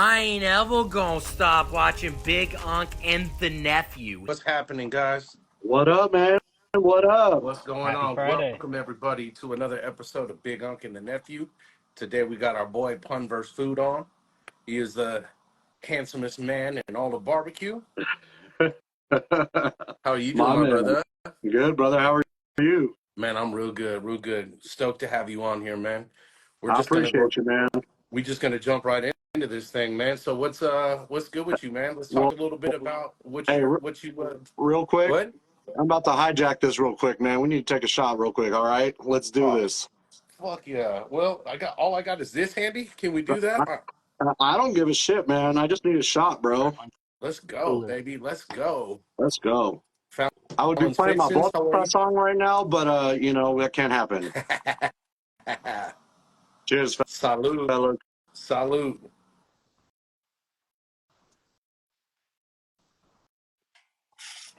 I ain't ever gonna stop watching Big Unc and the Nephew. What's happening, guys? What up, man? What up? What's going Happy on? Friday. Welcome, everybody, to another episode of Big Unc and the Nephew. Today, we got our boy Pun vs. Food on. He is the handsomest man in all of barbecue. How are you doing, My my man. brother? Good, brother. How are you? Man, I'm real good, real good. Stoked to have you on here, man. We're I just gonna go. appreciate you, man. We're just gonna jump right into this thing, man. So, what's good with you, man? Let's talk Well, a little bit about what hey, you. real quick, What? I'm about to hijack this real quick, man. We need to take a shot real quick, all right? Let's do Oh, this. fuck yeah. Well, I got is this handy. Can we do I, that? I don't give a shit, man. I just need a shot, bro. Let's go, Cooler. baby. Let's go. Let's go. I would be Fallon's playing my Fixins, blood how are you? press on right now, but, that can't happen. Cheers, Salute. fellas. Salute.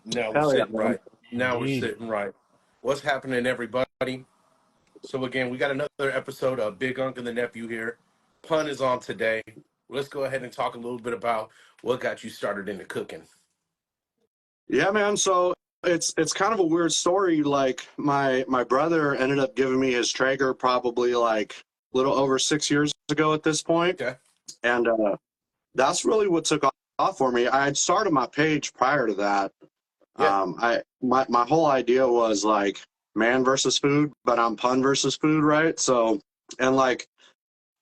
Now we're Hell yeah, sitting man. right. Now we're Indeed. sitting right. What's happening, everybody? So again, we got another episode of Big Unc and the Nephew here. Pun is on today. Let's go ahead and talk a little bit about what got you started into cooking. Yeah, man. So it's kind of a weird story. Like my brother ended up giving me his Traeger probably like a little over 6 years ago at this point, Okay. and that's really what took off for me. I had started my page prior to that. Yeah. My whole idea was like man versus food, but I'm pun versus food, right? So and like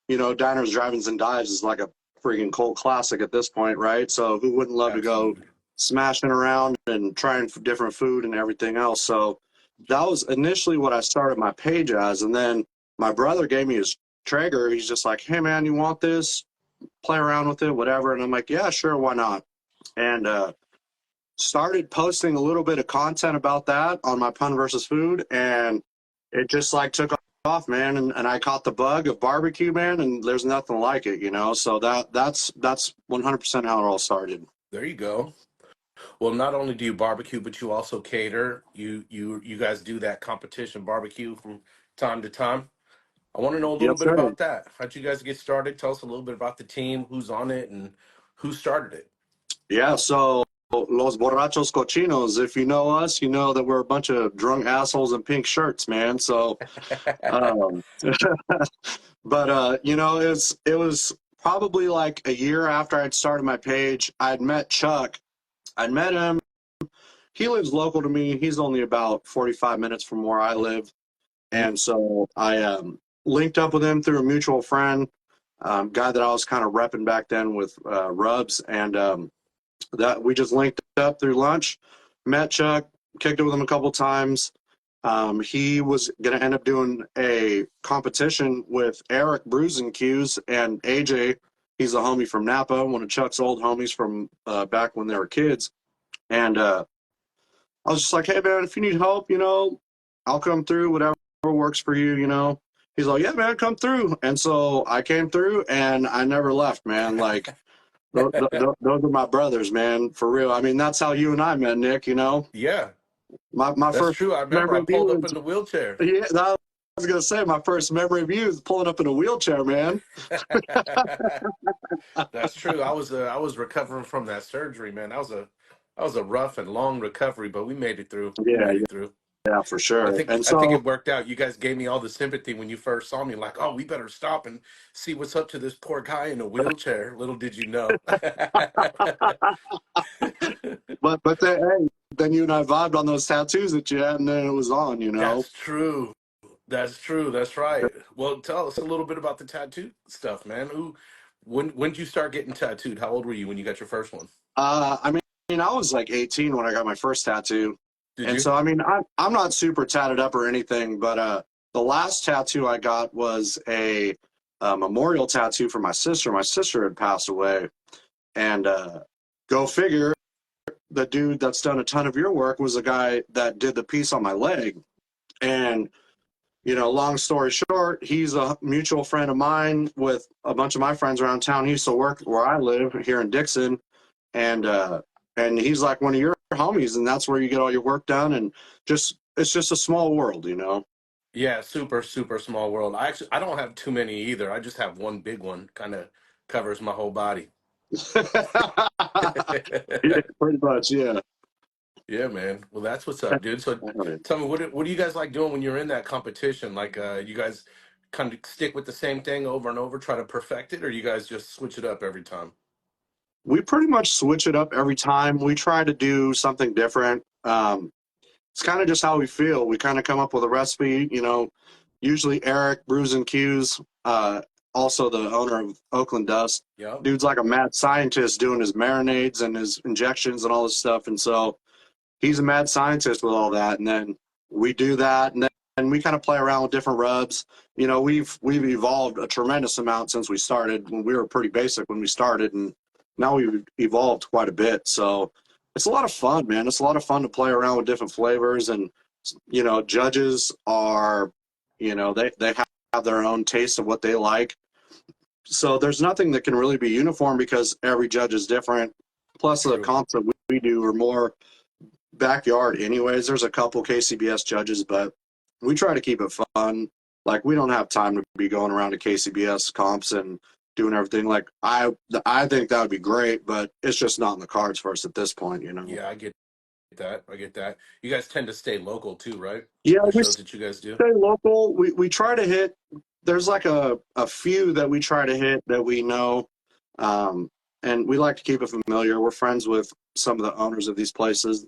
diners, drive-ins, and dives is like a freaking cult classic at this point, right? So who wouldn't love to go Absolutely. smashing around and trying different food and everything else? So that was initially what I started my page as. And then my brother gave me his Traeger. He's just like, hey, man, you want this? Play around with it, whatever. And I'm like, yeah, sure, why not? And started posting a little bit of content about that on my pun versus food. And it just like took off, man. And I caught the bug of barbecue, man. And there's nothing like it. So that's 100% how it all started. There you go. Well, not only do you barbecue, but you also cater. You guys do that competition barbecue from time to time. I want to know a little Yes, bit sir. about that. How'd you guys get started? Tell us a little bit about the team, who's on it, and who started it. Yeah, so Los Borrachos Cochinos, if you know us, you know that we're a bunch of drunk assholes in pink shirts, man. So, um, but it was probably like a year after I'd started my page. I'd met Chuck. I'd met him. He lives local to me. He's only about 45 minutes from where I live. Mhm. And so I linked up with him through a mutual friend, guy that I was kind of repping back then with Rubs. And that we just linked up through lunch, met Chuck, kicked it with him a couple times. He was going to end up doing a competition with Eric Brews and Q's and AJ. He's a homie from Napa, one of Chuck's old homies from back when they were kids. And I was just like, hey, man, if you need help, I'll come through, whatever works for you. He's like, yeah, man, come through. And so I came through and I never left, man. Like, those are my brothers, man, for real. I mean, that's how you and I met, Nick. Yeah, My that's first true. I remember memory I of you pulled up is, in the wheelchair. yeah, I was going to say, my first memory of you is pulling up in a wheelchair, man. That's true. I was recovering from that surgery, man. That was a rough and long recovery, but we made it through. We Yeah, made it through. yeah, for I sure. think And I think so, it worked out. You guys gave me all the sympathy when you first saw me. Like, oh, we better stop and see what's up to this poor guy in a wheelchair. Little did you know. but then, hey, then you and I vibed on those tattoos that you had, and then it was on. That's true. That's true. That's right. Well, tell us a little bit about the tattoo stuff, man. When did you start getting tattooed? How old were you when you got your first one? I mean, I was like 18 when I got my first tattoo. Did And you? so, I mean, I'm not super tatted up or anything, but the last tattoo I got was a memorial tattoo for my sister. My sister had passed away. And go figure, the dude that's done a ton of your work was the guy that did the piece on my leg. And, long story short, he's a mutual friend of mine with a bunch of my friends around town. He used to work where I live here in Dixon. And he's like one of your homies, and that's where you get all your work done. And it's just a small world. Yeah, super, super small world. I don't have too many either. I just have one big one, kind of covers my whole body. Yeah, pretty much, yeah. Yeah, man. Well, that's what's up, dude. So tell me, what do you guys like doing when you're in that competition? Like, you guys kind of stick with the same thing over and over, try to perfect it, or you guys just switch it up every time? We pretty much switch it up every time. We try to do something different. It's kind of just how we feel. We kind of come up with a recipe, usually Eric, Brews and Q's, also the owner of Oakland Dust. Yeah. Dude's like a mad scientist doing his marinades and his injections and all this stuff. And so he's a mad scientist with all that. And then we do that. And then we kind of play around with different rubs. We've evolved a tremendous amount since we started. When we were pretty basic when we started. And now we've evolved quite a bit. So it's a lot of fun, man. It's a lot of fun to play around with different flavors. And, judges are, they have their own taste of what they like. So there's nothing that can really be uniform because every judge is different. Plus, the comps that we do are more backyard anyways. There's a couple KCBS judges, but we try to keep it fun. Like, we don't have time to be going around to KCBS comps and doing everything. Like, I think that would be great, but it's just not in the cards for us at this point, Yeah, I get that. I get that. You guys tend to stay local too, right? Yeah, The we shows that you guys do. stay local. We try to hit. There's like a few that we try to hit that we know, and we like to keep it familiar. We're friends with some of the owners of these places,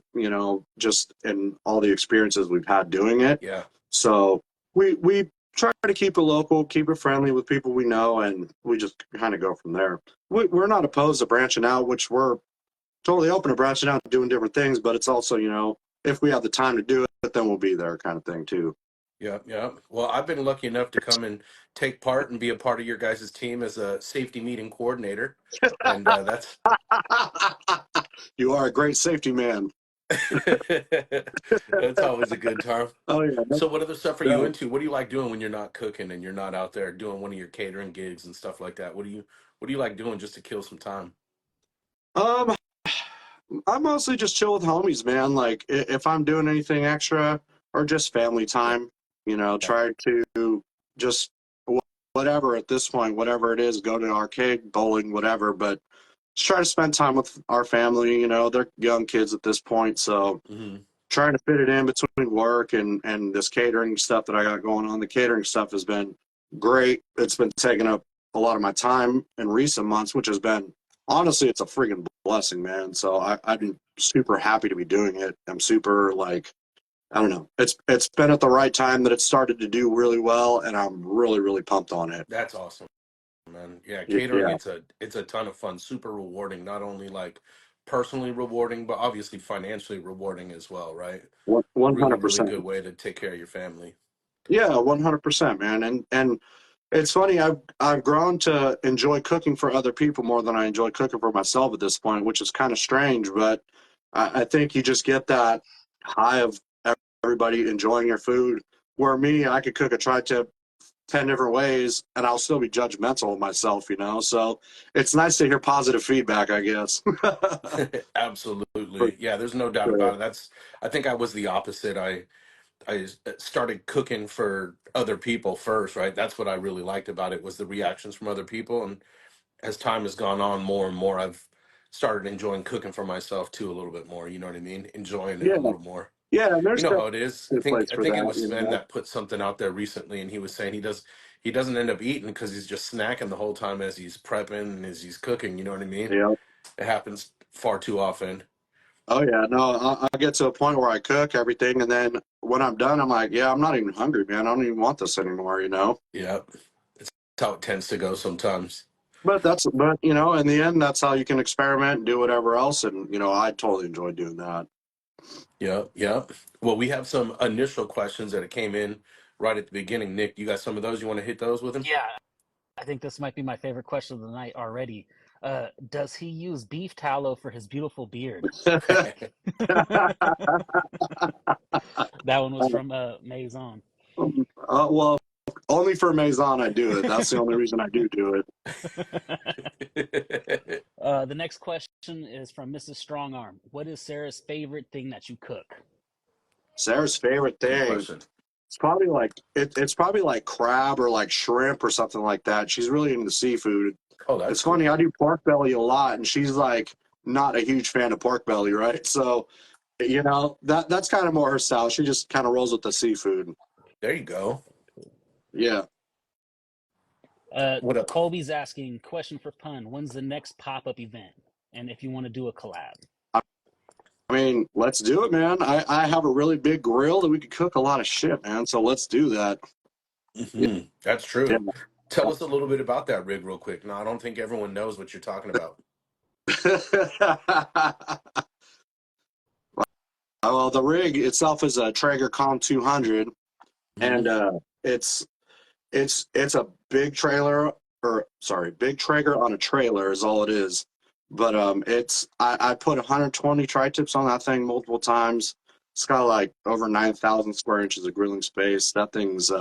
just in all the experiences we've had doing it. Yeah. So we try to keep it local, keep it friendly with people we know, and we just kind of go from there. We're not opposed to branching out, which we're totally open to branching out and doing different things, but it's also, if we have the time to do it, then we'll be there kind of thing too. Yeah, yeah. Well, I've been lucky enough to come and take part and be a part of your guys' team as a safety meeting coordinator, and that's You are a great safety man. that's always a good time. Oh yeah. So, what other stuff are you into? What do you like doing when you're not cooking and you're not out there doing one of your catering gigs and stuff like that? What do you like doing just to kill some time? Um, I mostly just chill with homies, man. Like, if I'm doing anything extra or just family Yeah, time, try to just whatever at this point, whatever it is, go to an arcade, bowling, whatever. But just try to spend time with our family. They're young kids at this point, so hmm trying to fit it in between work and this catering stuff that I got going on. The catering stuff has been great. It's been taking up a lot of my time in recent months, which has been, honestly, it's a freaking blessing, man. So I've been super happy to be doing it. I'm super, like, I don't know. It's been at the right time that it started to do really well, and I'm really, really pumped on it. That's awesome, man. Yeah, catering, Yeah, it's a ton of fun, super rewarding. Not only like personally rewarding, but obviously financially rewarding as well, right? one Really, hundred really percent. good way to take care of your family. Yeah, 100%, man. And it's funny. I've grown to enjoy cooking for other people more than I enjoy cooking for myself at this point, which is kind of strange. But I think you just get that high of everybody enjoying your food. Where me, I could cook a tri-tip 10 different ways, and I'll still be judgmental of myself. So it's nice to hear positive feedback, I guess. For Absolutely. Yeah, there's no doubt sure. about it. I think I was the opposite. I started cooking for other people first, right? That's what I really liked about it was the reactions from other people. And as time has gone on more and more, I've started enjoying cooking for myself too a little bit more. You know what I mean? Enjoying it Yeah, a little more. yeah. And You there's know definitely how it is. a place I for think it that. was Sven that put something out there recently, and he was saying he doesn't end up eating because he's just snacking the whole time as he's prepping and as he's cooking. You know what I mean? Yeah. It happens far too often. Oh yeah, no, I get to a point where I cook everything, and then when I'm done, I'm like, yeah, I'm not even hungry, man. I don't even want this anymore. Yeah, it's how it tends to go sometimes. But in the end, that's how you can experiment and do whatever else, and I totally enjoy doing that. Yeah, yeah. Well, we have some initial questions that came in right at the beginning. Nick, you got some of those? You want to hit those with him? Yeah, I think this might be my favorite question of the night already. Does he use beef tallow for his beautiful beard? That one was from Maison. Well, only for Maison I do it. That's the only reason I do it. The next question is from Mrs. Strongarm. What is Sarah's favorite thing that you cook? Sarah's favorite Good thing. question. It's probably like crab or like shrimp or something like that. She's really into seafood. Oh, that's It's cool. funny. I do pork belly a lot, and she's like not a huge fan of pork belly, right? So, that's kind of more her style. She just kind of rolls with the seafood. There you go. Yeah. What up? Colby's asking, question for Pun, when's the next pop-up event? And if you want to do a collab. I mean, let's do it, man. I have a really big grill that we could cook a lot of shit, man. So let's do that. That's Yeah. true. Tell us a little bit about that rig real quick. No, I don't think everyone knows what you're talking about. Well, the rig itself is a Traeger Com 200, and it's a big trailer, or sorry, big Traeger on a trailer is all it is. But I put 120 tri-tips on that thing multiple times. It's got like over 9,000 square inches of grilling space. That thing's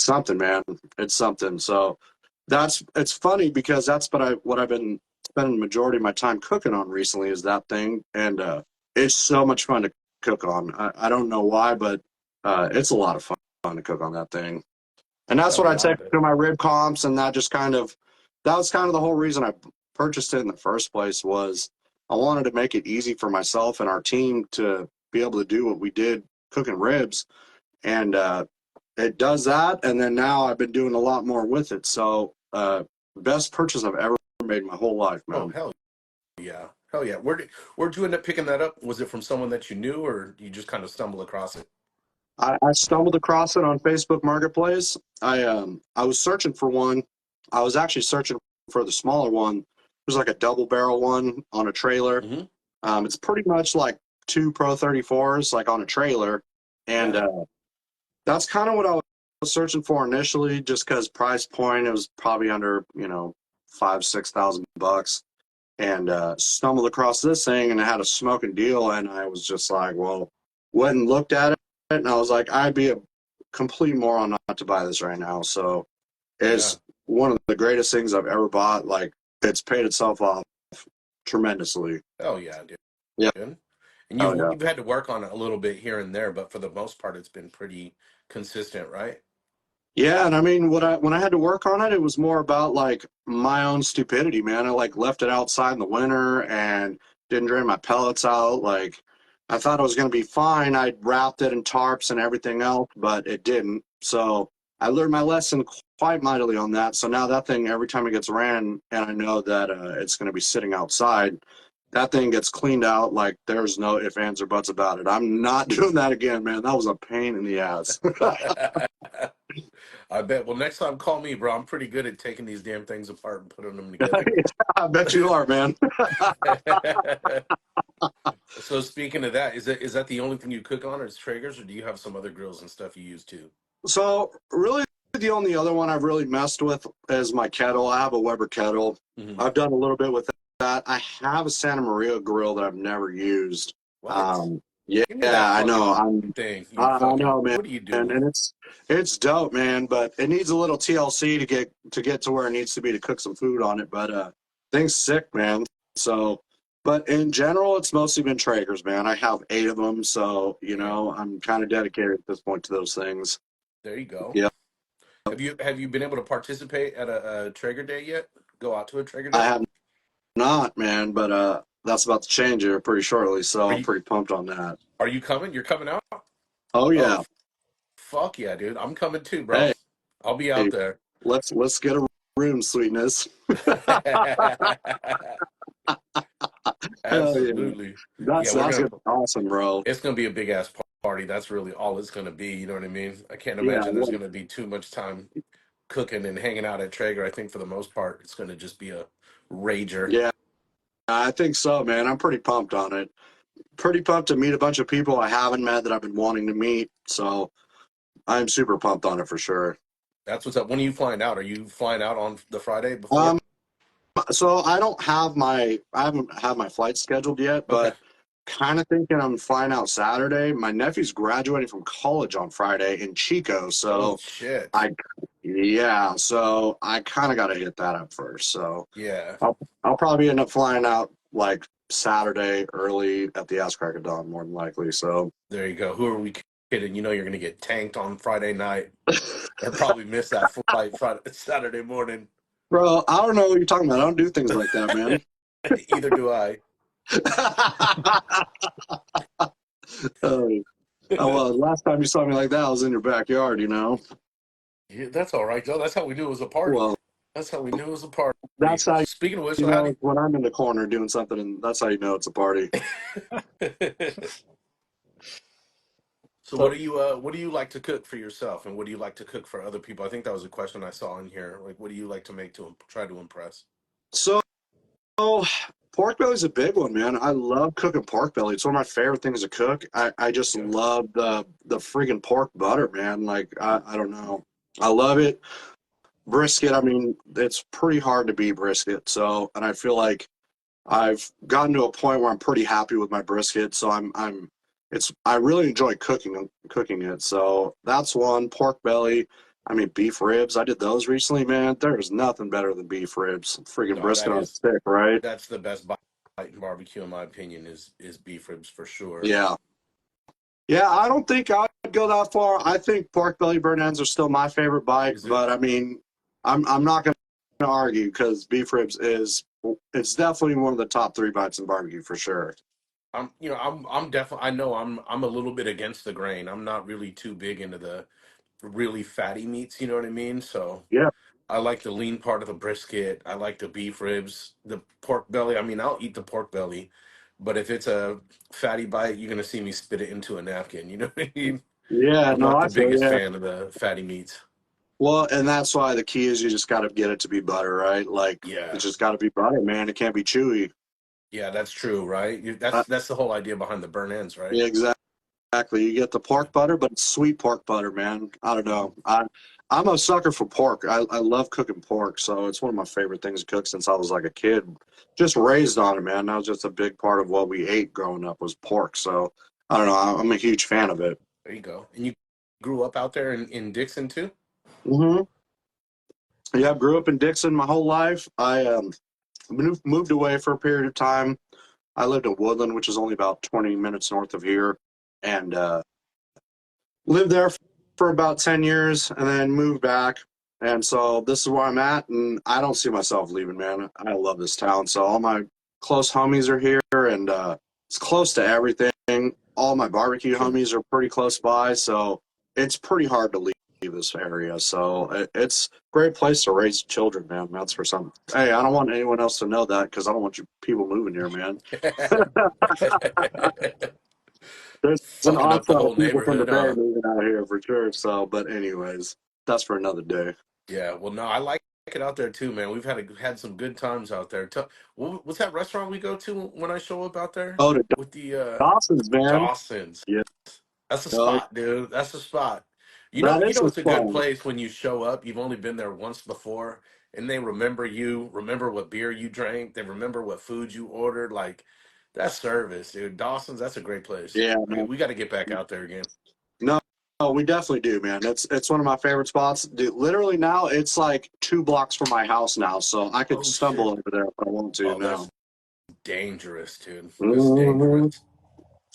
something, man. It's something. So it's funny because that's what I've been spending the majority of my time cooking on recently is that thing, and it's so much fun to cook on. I don't know why, but it's a lot of fun to cook on that thing. And that's Oh what I yeah, I take bet. to my rib comps, and that was kind of the whole reason I purchased it in the first place was I wanted to make it easy for myself and our team to be able to do what we did cooking ribs, and it does that. And then now I've been doing a lot more with it. So best purchase I've ever made in my whole life, Oh man. hell yeah. Where'd you end up picking that up? Was it from someone that you knew, or you just kind of stumble across it? I stumbled across it on Facebook Marketplace. I was searching for one. I was actually searching for the smaller one. There's like a double barrel one on a trailer. Mm-hmm. It's pretty much like two Pro 34s, like on a trailer, and Yeah. that's kind of what I was searching for initially, just because price point it was probably under 5,000-6,000 bucks, and stumbled across this thing and it had a smoking deal, and I was just like, well, went and looked at it, and I was like, I'd be a complete moron not to buy this right now. So Yeah. it's one of the greatest things I've ever bought. Like it's paid itself off tremendously. Oh yeah, dude. Yeah. And Oh you've yeah. you've had to work on it a little bit here and there, but for the most part, it's been pretty consistent, right? Yeah, and I mean, when I had to work on it, it was more about like my own stupidity, man. I like left it outside in the winter and didn't drain my pellets out. Like I thought it was going to be fine. I wrapped it in tarps and everything else, but it didn't. So I learned my lesson quite mightily on that. So now that thing, every time it gets ran, and I know that it's going to be sitting outside, that thing gets cleaned out. Like there's no ifs, ands, or buts about it. I'm not doing that again, man. That was a pain in the ass. I bet. Well, next time call me, bro. I'm pretty good at taking these damn things apart and putting them together. I bet you are, man. So speaking of that, is that the only thing you cook on, or is Traegers, or do you have some other grills and stuff you use too? So really, the only other one I've really messed with is my kettle. I have a Weber kettle. Hmm. I've done a little bit with that. I have a Santa Maria grill that I've never used. What? Yeah, Give me that I know. fucking thing. You I fucking. know, man, What are you doing? and it's dope, man. But it needs a little TLC to get to where it needs to be to cook some food on it. But thing's sick, man. So, but in general, it's mostly been Traegers, man. I have 8 of them, so Damn. I'm kind of dedicated at this point to those things. There you go. Yeah, Have you been able to participate at a Traeger day yet? Go out to a Traeger I day? have not, man, but that's about to change here pretty shortly, so Are I'm you pretty pumped on that. are you coming? You're coming out? Oh Oh, yeah. fuck yeah, dude. I'm coming too, bro. Hey, I'll be out there. let's get a room, sweetness. Hell yeah. Absolutely. Yeah, That's gonna be awesome, bro. it's gonna be a big ass party. That's really all it's gonna be. You know what I mean? I can't Yeah, imagine there's well, gonna be too much time cooking and hanging out at Traeger. I think for the most part, it's gonna just be a rager. yeah, I think so, man. I'm pretty pumped on it. Pretty pumped to meet a bunch of people I haven't met that I've been wanting to meet. So I'm super pumped on it for sure. That's what's up. When are you flying out? Are you flying out on the Friday before? Um, so I haven't had my flight scheduled yet, Okay. but kind of thinking I'm flying out Saturday. My nephew's graduating from college on Friday in Chico, Oh so shit. I yeah, so I kind of got to hit that up first. So Yeah. I'll probably end up flying out like Saturday early at the ass crack of dawn, more than likely. So There you go. Who are we kidding? You know you're gonna get tanked on Friday night and probably miss that flight Friday Saturday morning. Bro, I don't know what you're talking about. I don't do things like that, man. Either do I. Oh, well, last time you saw me like that, I was in your backyard, you know. Yeah, that's all right, though. That's how we knew it was a party. Well, That's how we knew it was a party. that's how Speaking of which, you so how know do it's when I'm in the corner doing something, and that's how you know it's a party. So So what do you like to cook for yourself, and what do you like to cook for other people? I think that was a question I saw in here. Like, what do you like to make to try to impress? So, pork belly's a big one, man. I love cooking pork belly. It's one of my favorite things to cook. I just Okay. love the freaking pork butter, man. Like, I don't know. I love it. Brisket, I mean, it's pretty hard to beat brisket. So, and I feel like I've gotten to a point where I'm pretty happy with my brisket, so I really enjoy cooking it. So that's one. Pork belly. I mean, beef ribs. I did those recently, man. There's nothing better than beef ribs. Freaking No, brisket on a stick, right? that's the best bite in barbecue, in my opinion, is beef ribs for sure. Yeah. Yeah, I don't think I'd go that far. I think pork belly burnt ends are still my favorite bite, Is it? but I mean, I'm not going to argue because beef ribs is it's definitely one of the top three bites in barbecue for sure. I'm definitely. I know I'm a little bit against the grain. I'm not really too big into the really fatty meats. You know what I mean? So Yeah. I like the lean part of the brisket. I like the beef ribs, the pork belly. I mean, I'll eat the pork belly, but if it's a fatty bite, you're gonna see me spit it into a napkin. You know what I mean? Yeah, I'm no, not I the feel biggest yeah. fan of the fatty meats. Well, and that's why the key is you just got to get it to be butter, right? Like Yeah, it's just got to be butter, man. It can't be chewy. yeah, that's true, right? Uh, That's the whole idea behind the burn ends, right? yeah, exactly. You get the pork butter, but it's sweet pork butter, man. I don't know. I'm a sucker for pork. I love cooking pork, so it's one of my favorite things to cook since I was like a kid. Just raised on it, man. That was just a big part of what we ate growing up was pork. So I don't know. I'm a huge fan of it. There you go. And you grew up out there in Dixon too? Hmm. Yeah, I grew up in Dixon my whole life. I moved away for a period of time. I lived in Woodland, which is only about 20 minutes north of here, and lived there for about 10 years and then moved back. And so this is where I'm at, and I don't see myself leaving, man. I love this town. So all my close homies are here, and it's close to everything. All my barbecue Sure. homies are pretty close by, so it's pretty hard to leave this area. So it's a great place to raise children, man. That's for something. Hey, I don't want anyone else to know that because I don't want you people moving here, man. There's an Fucking up the onslaught whole of people from the neighborhood, Bay huh? moving out here for sure. So, but anyways, that's for another day. Yeah, well, no, I like it out there too, man. We've had some good times out there. What's that restaurant we go to when I show up out there Oh, to with the Dawson's, man. Dawson's? Yeah, That's the no, spot, dude. That's the spot. that You is know the it's a good fun. place when you show up. You've only been there once before, and they remember you, remember what beer you drank, they remember what food you ordered. Like that's service, dude. Dawson's, that's a great place. Yeah, man. We got to get back out there again. No, no, we definitely do, man. It's one of my favorite spots. Dude, literally now it's like 2 blocks from my house now, so I could Oh stumble shit. over there if I want to Oh, now. that's dangerous, dude. That's dangerous.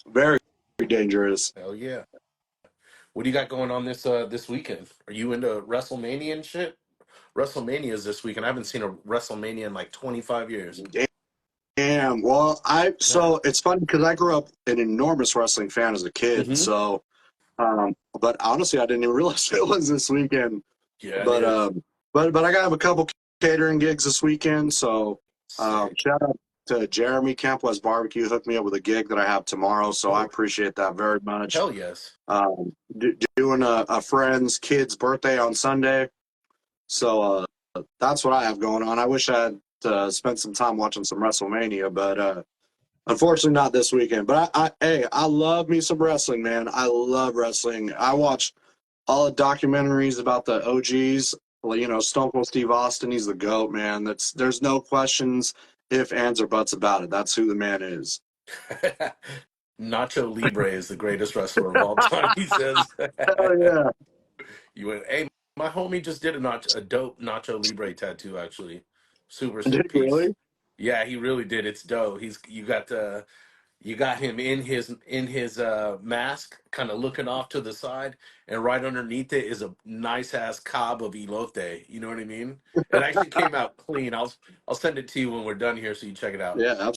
Hmm. Very dangerous. Hell yeah. What do you got going on this weekend? Are you into WrestleMania and shit? WrestleMania is this weekend. I haven't seen a WrestleMania in like 25 years. Damn. Well, Yeah. so it's funny because I grew up an enormous wrestling fan as a kid. Hmm. So, but honestly, I didn't even realize it was this weekend. Yeah, it But is. I got a couple catering gigs this weekend. So, Sick. shout out to Jeremy Camp West Barbecue hooked me up with a gig that I have tomorrow. So I Oh, appreciate that very much. hell yes. Doing a friend's kid's birthday on Sunday. So that's what I have going on. I wish I had spent some time watching some WrestleMania, but unfortunately not this weekend. But hey, I love me some wrestling, man. I love wrestling. I watch all the documentaries about the OGs. Well, you know, Stone Cold Steve Austin, he's the GOAT, man. There's no questions, if, ands, or buts about it. That's who the man is. Nacho Libre is the greatest wrestler of all time, he says. Hell yeah. You went, hey, my homie just did a dope Nacho Libre tattoo, actually. Super Did sick he piece. really? Yeah, he really did. It's dope. You got You got him in his mask, kind of looking off to the side, and right underneath it is a nice ass cob of elote. You know what I mean? It actually came out clean. I'll send it to you when we're done here so you check it out. Yeah,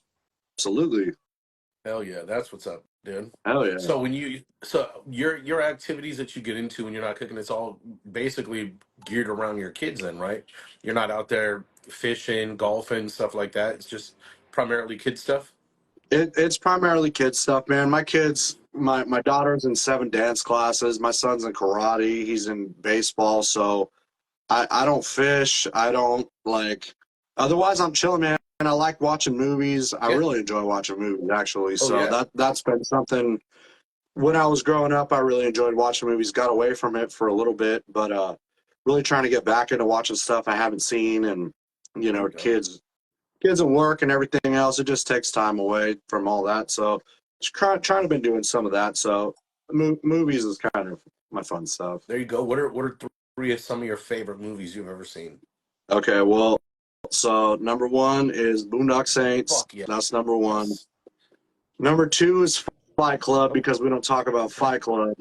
absolutely. Hell yeah, that's what's up, dude. Hell yeah. So your activities that you get into when you're not cooking, it's all basically geared around your kids then, right? You're not out there fishing, golfing, stuff like that. It's just primarily kid stuff. It's primarily kids stuff, man. My daughter's in 7 dance classes. My son's in karate. He's in baseball. So I don't fish. I don't like. Otherwise, I'm chilling, man. And I like watching movies. I Yeah. really enjoy watching movies, actually. Oh So yeah. that's been something. When I was growing up, I really enjoyed watching movies. Got away from it for a little bit, but really trying to get back into watching stuff I haven't seen, and There you go. kids and work and everything else. It just takes time away from all that. So just trying to been doing some of that. So movies is kind of my fun stuff. There you go. What are three of some of your favorite movies you've ever seen? Okay, well, so number one is Boondock Saints. Fuck yeah. That's number one. Yes. Number two is Fight Club, Oh, because we don't talk about Fight Club.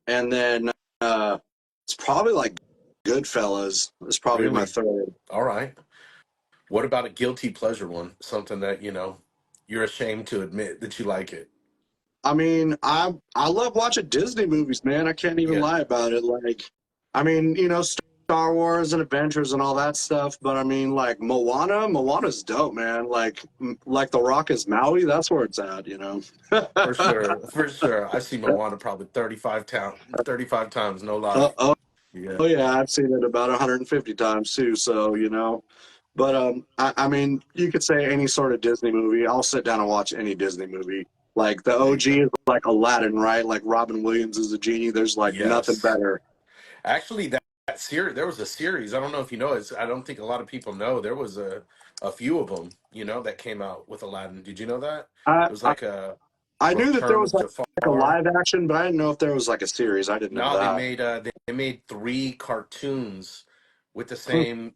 And then it's probably like Goodfellas. It's probably my really? third. All right. What about a guilty pleasure one? Something that, you're ashamed to admit that you like it. I mean, I love watching Disney movies, man. I can't even Yeah. lie about it. Like, I mean, Star Wars and Adventures and all that stuff. But I mean, like Moana's dope, man. Like The Rock is Maui. That's where it's at, you know. For sure. For sure. I've seen Moana probably 35 times, no lie. Oh, Yeah. oh yeah, I've seen it about 150 times too. So but I mean, you could say any sort of Disney movie. I'll sit down and watch any Disney movie. Like the There you OG go. is like Aladdin, right? Like Robin Williams is a genie. There's like nothing Yes. better. Actually, that series, there was a series. I don't know if you know. I don't think a lot of people know. There was a few of them, that came out with Aladdin. Did you know that? I It was I, like a I knew that there Return was of like a Jafar. live action, but I didn't know if there was like a series. I didn't know No, they that. made they made three cartoons with the same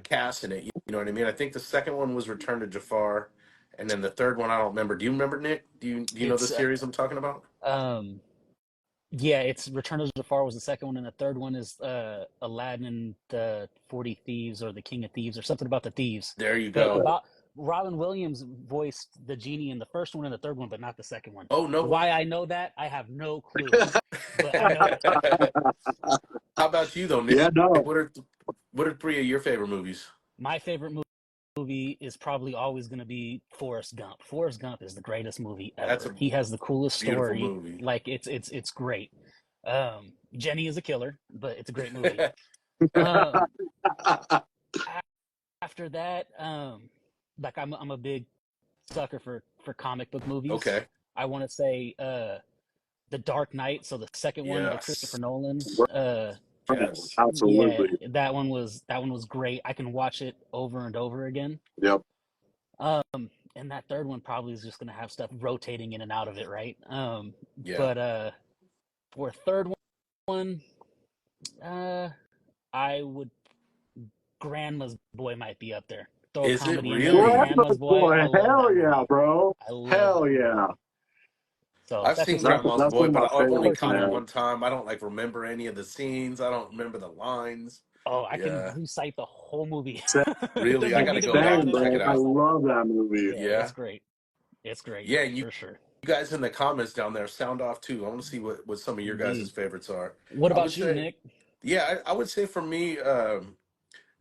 cast in it. You know what I mean? I think the second one was Return to Jafar, and then the third one I don't remember. Do you remember, Nick? Do you know the It's series I'm talking about? um yeah, it's Return of Jafar was the second one, and the third one is Aladdin and the 40 Thieves, or the King of Thieves, or something about the thieves. There you But go. Okay. about Robin Williams voiced the genie in the first one and the third one, but not the second one. Oh no. Why I know that, I have no clue, but I know it. How about you though, Nick? Yeah, no. What are three of your favorite movies? My favorite movie is probably always going to be Forrest Gump. Forrest Gump is the greatest movie That's ever. a He has the coolest beautiful story. movie. Like it's great. Jenny is a killer, but it's a great movie. Um, After that, like I'm a big sucker for comic book movies. Okay. I want to say The Dark Knight, so the second one by Christopher Yes. Nolan. Yes. Yeah, Absolutely. that one was great. I can watch it over and over again. Yep. And that third one probably is just gonna have stuff rotating in and out of it, right? Yeah. But for a third one, uh, I would Grandma's Boy might be up there. Throw a Is it comedy in there. really? Grandma's Boy, Boy, I love hell that yeah, movie. bro. I love Hell that yeah. movie. So I've that's seen just like Grandma's That's Boy, one of but my I've only favorites, caught it personal. man. one time. I don't like remember any of the scenes. I don't remember the lines. Oh, I can Yeah. recite the whole movie. Really, Just I give got me to the go back plot Same, and and I check bro. it can I out. recite. love that movie. Yeah, it's Yeah. great. It's great Yeah, and you for sure. guys in the comments down there sound off too. I want to see what some of your guys' Indeed. favorites are. What I would about you, say, Nick? yeah, I would say for me,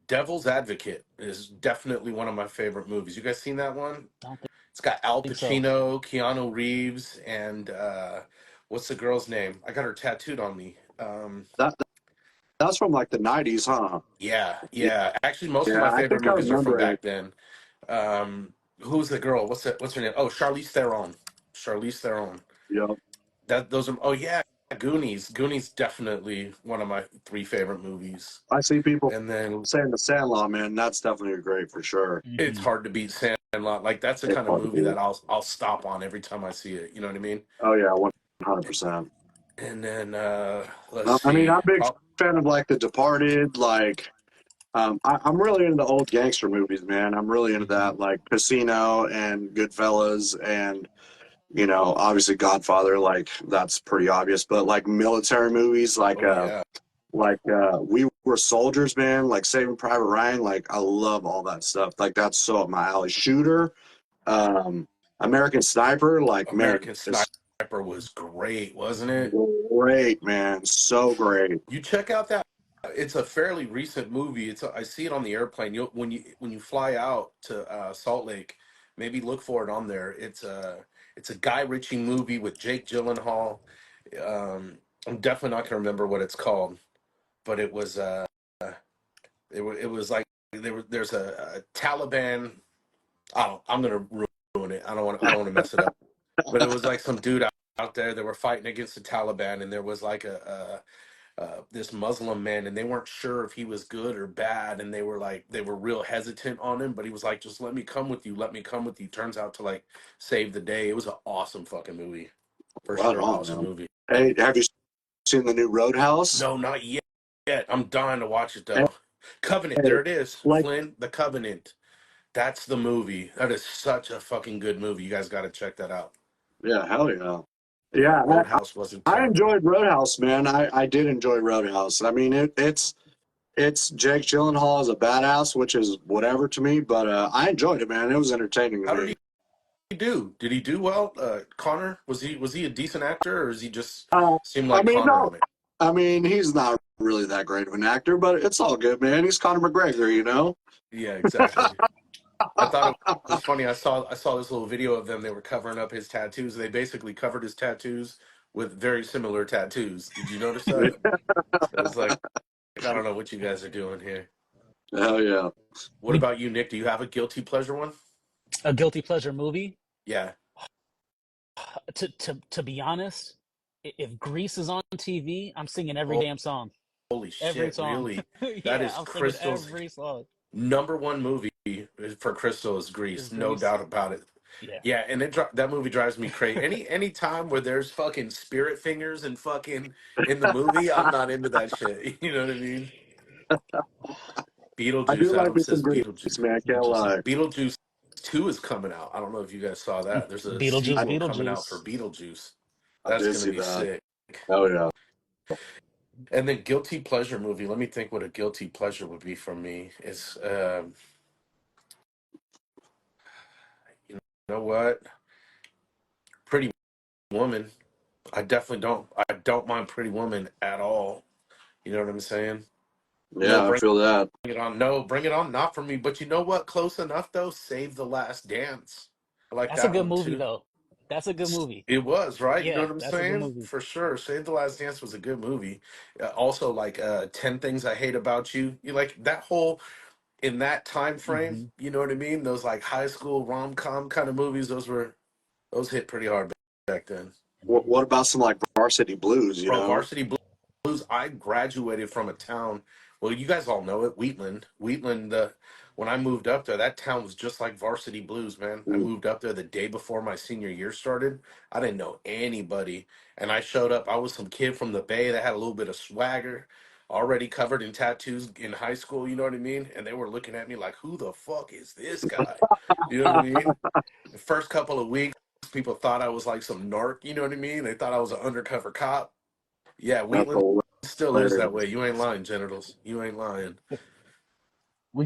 Devil's Advocate is definitely one of my favorite movies. You guys seen that one? I don't It's got Al think so. Pacino, Keanu Reeves, and what's the girl's name? I got her tattooed on me. That that's from like the '90s, huh? Yeah, yeah. Actually, most of Yeah, my I favorite think I movies are from remember it. back then. Who's the girl? What's her name? Oh, Charlize Theron. Charlize Theron. Yep. Those are. Oh yeah, Goonies. Goonies definitely one of my three favorite movies. I see people And then saying The Sandlot, man. That's definitely great for sure. it's Hmm. hard to beat Sandlot. Like that's the It's kind of hard to movie that beat. I'll stop on every time I see it. You know what I mean? Oh yeah, 100%. And then let's I mean, I'm see. a big fan of like The Departed, like I'm really into old gangster movies, man. I'm really into Hmm. that, like Casino and Goodfellas, and obviously Godfather. Like that's pretty obvious, but like military movies, Oh yeah. We Were Soldiers, man. Like Saving Private Ryan. Like I love all that stuff. Like that's so up my alley. Shooter, um, American Sniper. Like man, American it's Sniper was great, wasn't it? great, man. So great. You check out that. It's a fairly recent movie. I see it on the airplane. When you fly out to Salt Lake, maybe look for it on there. It's a Guy Ritchie movie with Jake Gyllenhaal. I'm definitely not gonna remember what it's called, but it was like there's a Taliban. I'm gonna ruin it. I don't want to mess it up. But it was like some dude out there that were fighting against the Taliban, and there was like this Muslim man, and they weren't sure if he was good or bad, and they were real hesitant on him, but he was like, "Just let me come with you, let me come with you." Turns out to like save the day. It was an awesome fucking movie, for Right sure. on, Awesome man. movie. Hey, have you seen the new Roadhouse? No, not yet. I'm dying to watch it Hey, though. Covenant, there it is. like, Flynn, The Covenant. That's the movie. That is such a fucking good movie. You guys got to check that out. yeah, hell yeah. Yeah, Yeah, Roadhouse wasn't I terrible. enjoyed Roadhouse, man. I did enjoy Roadhouse. I mean, it's Jake Gyllenhaal as a badass, which is whatever to me, but I enjoyed it, man. It was entertaining to How did me. he do? Did he do well? Connor, was he a decent actor, or is he just Uh, seemed I like mean, Connor no, on it? I mean, he's not really that great of an actor, but it's all good, man. He's Conor McGregor, you know? Yeah, exactly. I thought it was funny. I saw this little video of them. They were covering up his tattoos. They basically covered his tattoos with very similar tattoos. Did you notice that? It was like, I don't know what you guys are doing here. Hell yeah. What We about you, Nick? Do you have a guilty pleasure one? a guilty pleasure movie. Yeah. To be honest, if Grease is on TV, I'm singing every Oh, damn song, holy every shit! song. Really? That Yeah, is I'm singing Crystal's every song. number one movie for Crystal is Is Grease, no Grease? doubt about it. Yeah, Yeah, and that movie drives me crazy. Any time where there's fucking spirit fingers and fucking in the movie, I'm not into that shit. You know what I mean? I do Beetlejuice. like Adam me some says Grease, Beetlejuice. man. I can't Beetlejuice. lie. Beetlejuice 2 is coming out. I don't know if you guys saw that. There's a Beetlejuice, I, sequel coming out for Beetlejuice. Beetlejuice. I That's did gonna see be that. sick. Hell yeah. And then guilty pleasure movie. Let me think what a guilty pleasure would be for me. Is you know what? Pretty Woman. I don't mind Pretty Woman at all. You know what I'm saying? No, Yeah, I feel that. Bring it on. No, bring it on. Not for me. But you know what? Close enough though. Save the Last Dance. I like That's a that good one movie, too. though. That's a good movie. It was right. You know Yeah, what I'm that's a good saying? movie. For sure. Save the Last Dance was a good movie. Also, like 10 Things I Hate About You. You like that whole in that time frame. Hmm. You know what I mean? Those like high school rom com kind of movies. Those hit pretty hard back then. What about some like Varsity Blues, you Bro, know? Varsity Blues. I graduated from a town. Well, you guys all know it, Wheatland. Wheatland. When I moved up there, that town was just like Varsity Blues, man. I Mm. moved up there the day before my senior year started. I didn't know anybody, and I showed up. I was some kid from the Bay that had a little bit of swagger, already covered in tattoos in high school. You know what I mean? And they were looking at me like, "Who the fuck is this guy?" You know what I mean? The first couple of weeks, people thought I was like some narc. You know what I mean? They thought I was an undercover cop. Yeah, That's Wheatland still is that way. hilarious. You ain't lying, genitals. You ain't lying. We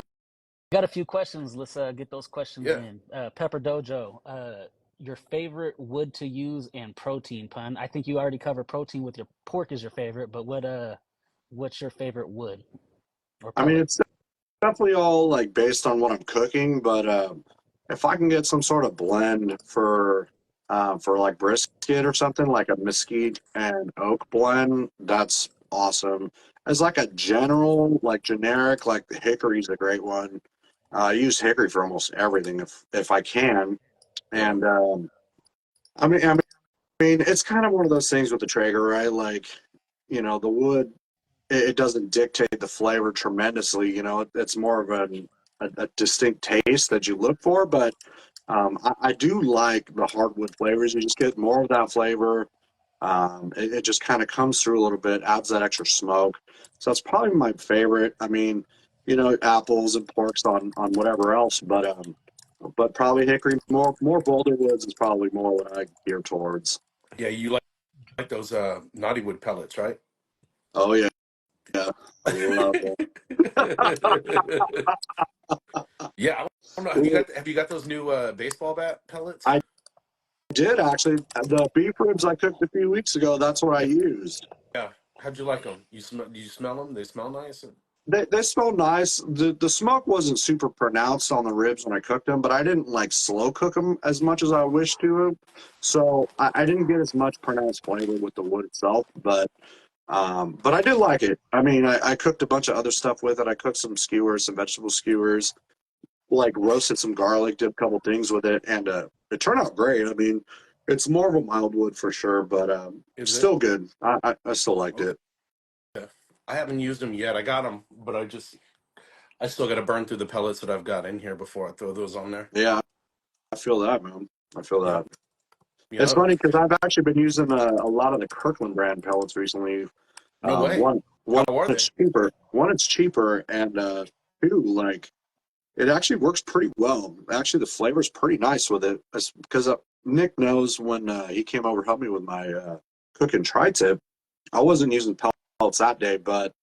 got a few questions. Let's get those questions Yeah. in. Pepper Dojo, your favorite wood to use and protein pun. I think you already covered protein with your pork is your favorite, but what's your favorite wood or I mean, pellet? it's definitely all like based on what I'm cooking, but if I can get some sort of blend for like brisket or something, like a mesquite and oak blend, that's awesome. As like a general, like generic, like the hickory's a great one. I use hickory for almost everything if I can, Yeah. and I mean, it's kind of one of those things with the Traeger, right? Like, the wood it doesn't dictate the flavor tremendously. It's more of a distinct taste that you look for. But I do like the hardwood flavors. You just get more of that flavor. It just kind of comes through a little bit, adds that extra smoke. So it's probably my favorite. I mean, apples and porks on whatever else. But probably hickory, more boulder woods is probably more what I gear towards. Yeah, you like those naughty wood pellets, right? Oh yeah, yeah, I love Yeah, I don't know. Have you it. got those new baseball bat pellets? I did actually. The beef ribs I cooked a few weeks ago. That's what I used. Yeah. How'd you like them? Did you smell them? They smell nice. They smell nice. The smoke wasn't super pronounced on the ribs when I cooked them, but I didn't like slow cook them as much as I wished to. So I didn't get as much pronounced flavor with the wood itself, but I did like it. I mean, I cooked a bunch of other stuff with it. I cooked some skewers, some vegetable skewers, like roasted some garlic, did a couple things with it, and it turned out great. I mean, it's more of a mild wood for sure, but Is it? still good. I still liked Okay. it. I haven't used them yet. I got them, but I still got to burn through the pellets that I've got in here before I throw those on there. Yeah, I feel that, man. I feel that. Yep. It's Yep. funny because I've actually been using a lot of the Kirkland brand pellets recently. No way. One How are they? it's cheaper. One it's cheaper, and two, like it actually works pretty well. Actually, the flavor's pretty nice with it. Because Nick knows when he came over to help me with my cooking tri-tip, I wasn't using pellets that day, but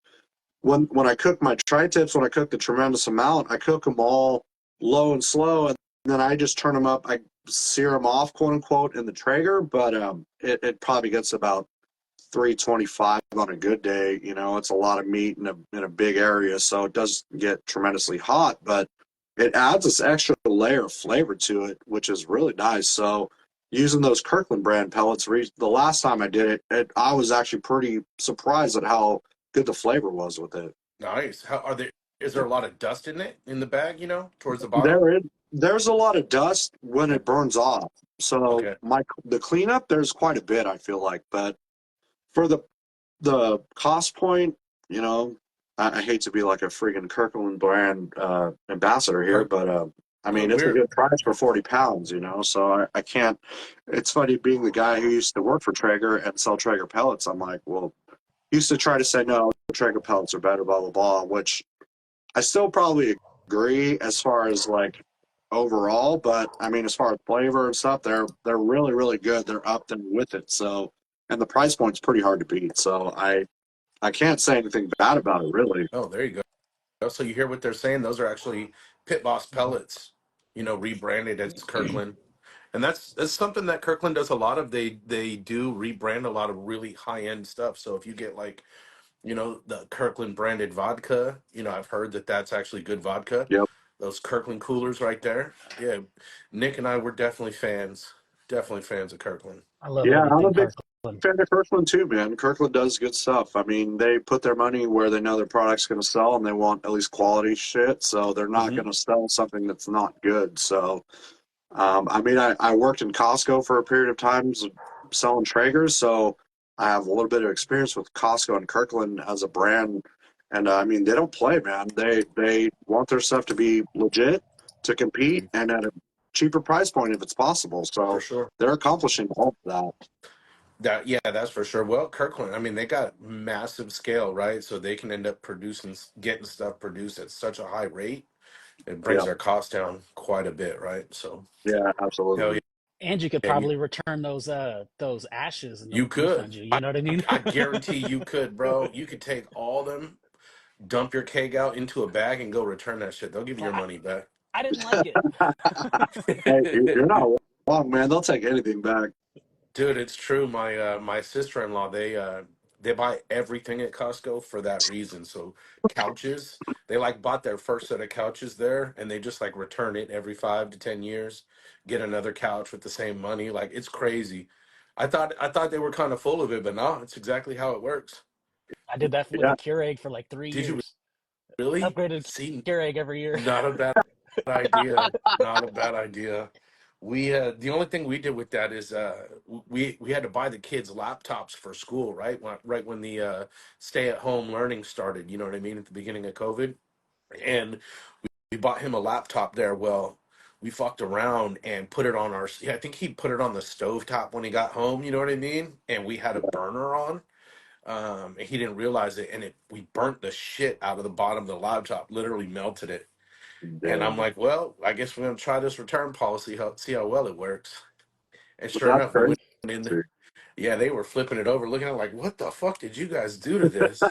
when I cook my tri-tips, when I cook the tremendous amount, I cook them all low and slow, and then I just turn them up. I sear them off, quote unquote, in the Traeger, but it probably gets about 325 on a good day. It's a lot of meat in a big area, so it does get tremendously hot, but it adds this extra layer of flavor to it, which is really nice. So using those Kirkland brand pellets, the last time I did it, I was actually pretty surprised at how good the flavor was with it. Nice. How are they? Is there a lot of dust in it in the bag? Towards the bottom. There's a lot of dust when Okay. it burns off. So Okay. the cleanup, there's quite a bit, I feel like, but for the cost point, you know, I hate to be like a freaking Kirkland brand ambassador here, Kirk. but I mean, Look, it's a we're good price for 40 pounds, so I can't. It's funny being the guy who used to work for Traeger and sell Traeger pellets. I'm like, well, used to try to say, no, Traeger pellets are better, blah, blah, blah, which I still probably agree as far as like overall, but I mean, as far as flavor and stuff, they're really, really good. They're up there with it. So, and the price point's pretty hard to beat. So I can't say anything bad about it, really. Oh, there you go. So you hear what they're saying? Those are actually Pit Boss pellets, rebranded as Kirkland. And that's something that Kirkland does a lot of. They do rebrand a lot of really high end stuff. So if you get like, the Kirkland branded vodka, I've heard that that's actually good vodka. Yep. Those Kirkland coolers right there. Yeah. Nick and I were definitely fans of Kirkland. I love Yeah, I'm a everything big Kirkland. fan of Kirkland too, man. Kirkland does good stuff. I mean, they put their money where they know their product's going to sell, and they want at least quality shit. So they're not Hmm. going to sell something that's not good. So I mean, I worked in Costco for a period of time selling Traegers, so I have a little bit of experience with Costco and Kirkland as a brand. And I mean, they don't play, man. They want their stuff to be legit, to compete, and at a cheaper price point if it's possible. For So sure. they're accomplishing all of that. Yeah, that's for sure. Well, Kirkland, I mean, they got massive scale, right? So they can end up getting stuff produced at such a high rate. It brings Yeah, their cost down quite a bit, right? So yeah, hell absolutely. And you could yeah, probably return those ashes and they'll you refund could. you. I, You know what I mean? I guarantee you could, bro. You could take all them, dump your keg out into a bag, and go return that shit. They'll give you Well, your money back. I didn't like it. Hey, you're not wrong, man. They'll take anything back. Dude, it's true. My sister-in-law, they buy everything at Costco for that reason. So couches, they like bought their first set of couches there and they just like return it every 5 to 10 years, get another couch with the same money. Like it's crazy. I thought they were kind of full of it, but no, it's exactly how it works. I did that with Yeah, a Keurig for like three Did you years. really? Upgraded See, Keurig every year. not a bad idea. Not a bad idea. We the only thing we did with that is we had to buy the kids laptops for school, right when the stay at home learning started, you know what I mean, at the beginning of COVID. And we bought him a laptop there. Well, we fucked around and put it on I think he put it on the stovetop when he got home, you know what I mean? And we had a burner on. and he didn't realize it, and we burnt the shit out of the bottom of the laptop, literally melted it. And I'm Damn. like, well, I guess we're gonna try this return policy, see how well it works. And sure That's enough, we crazy. went in there. Yeah, they were flipping it over, looking at it like, what the fuck did you guys do to this?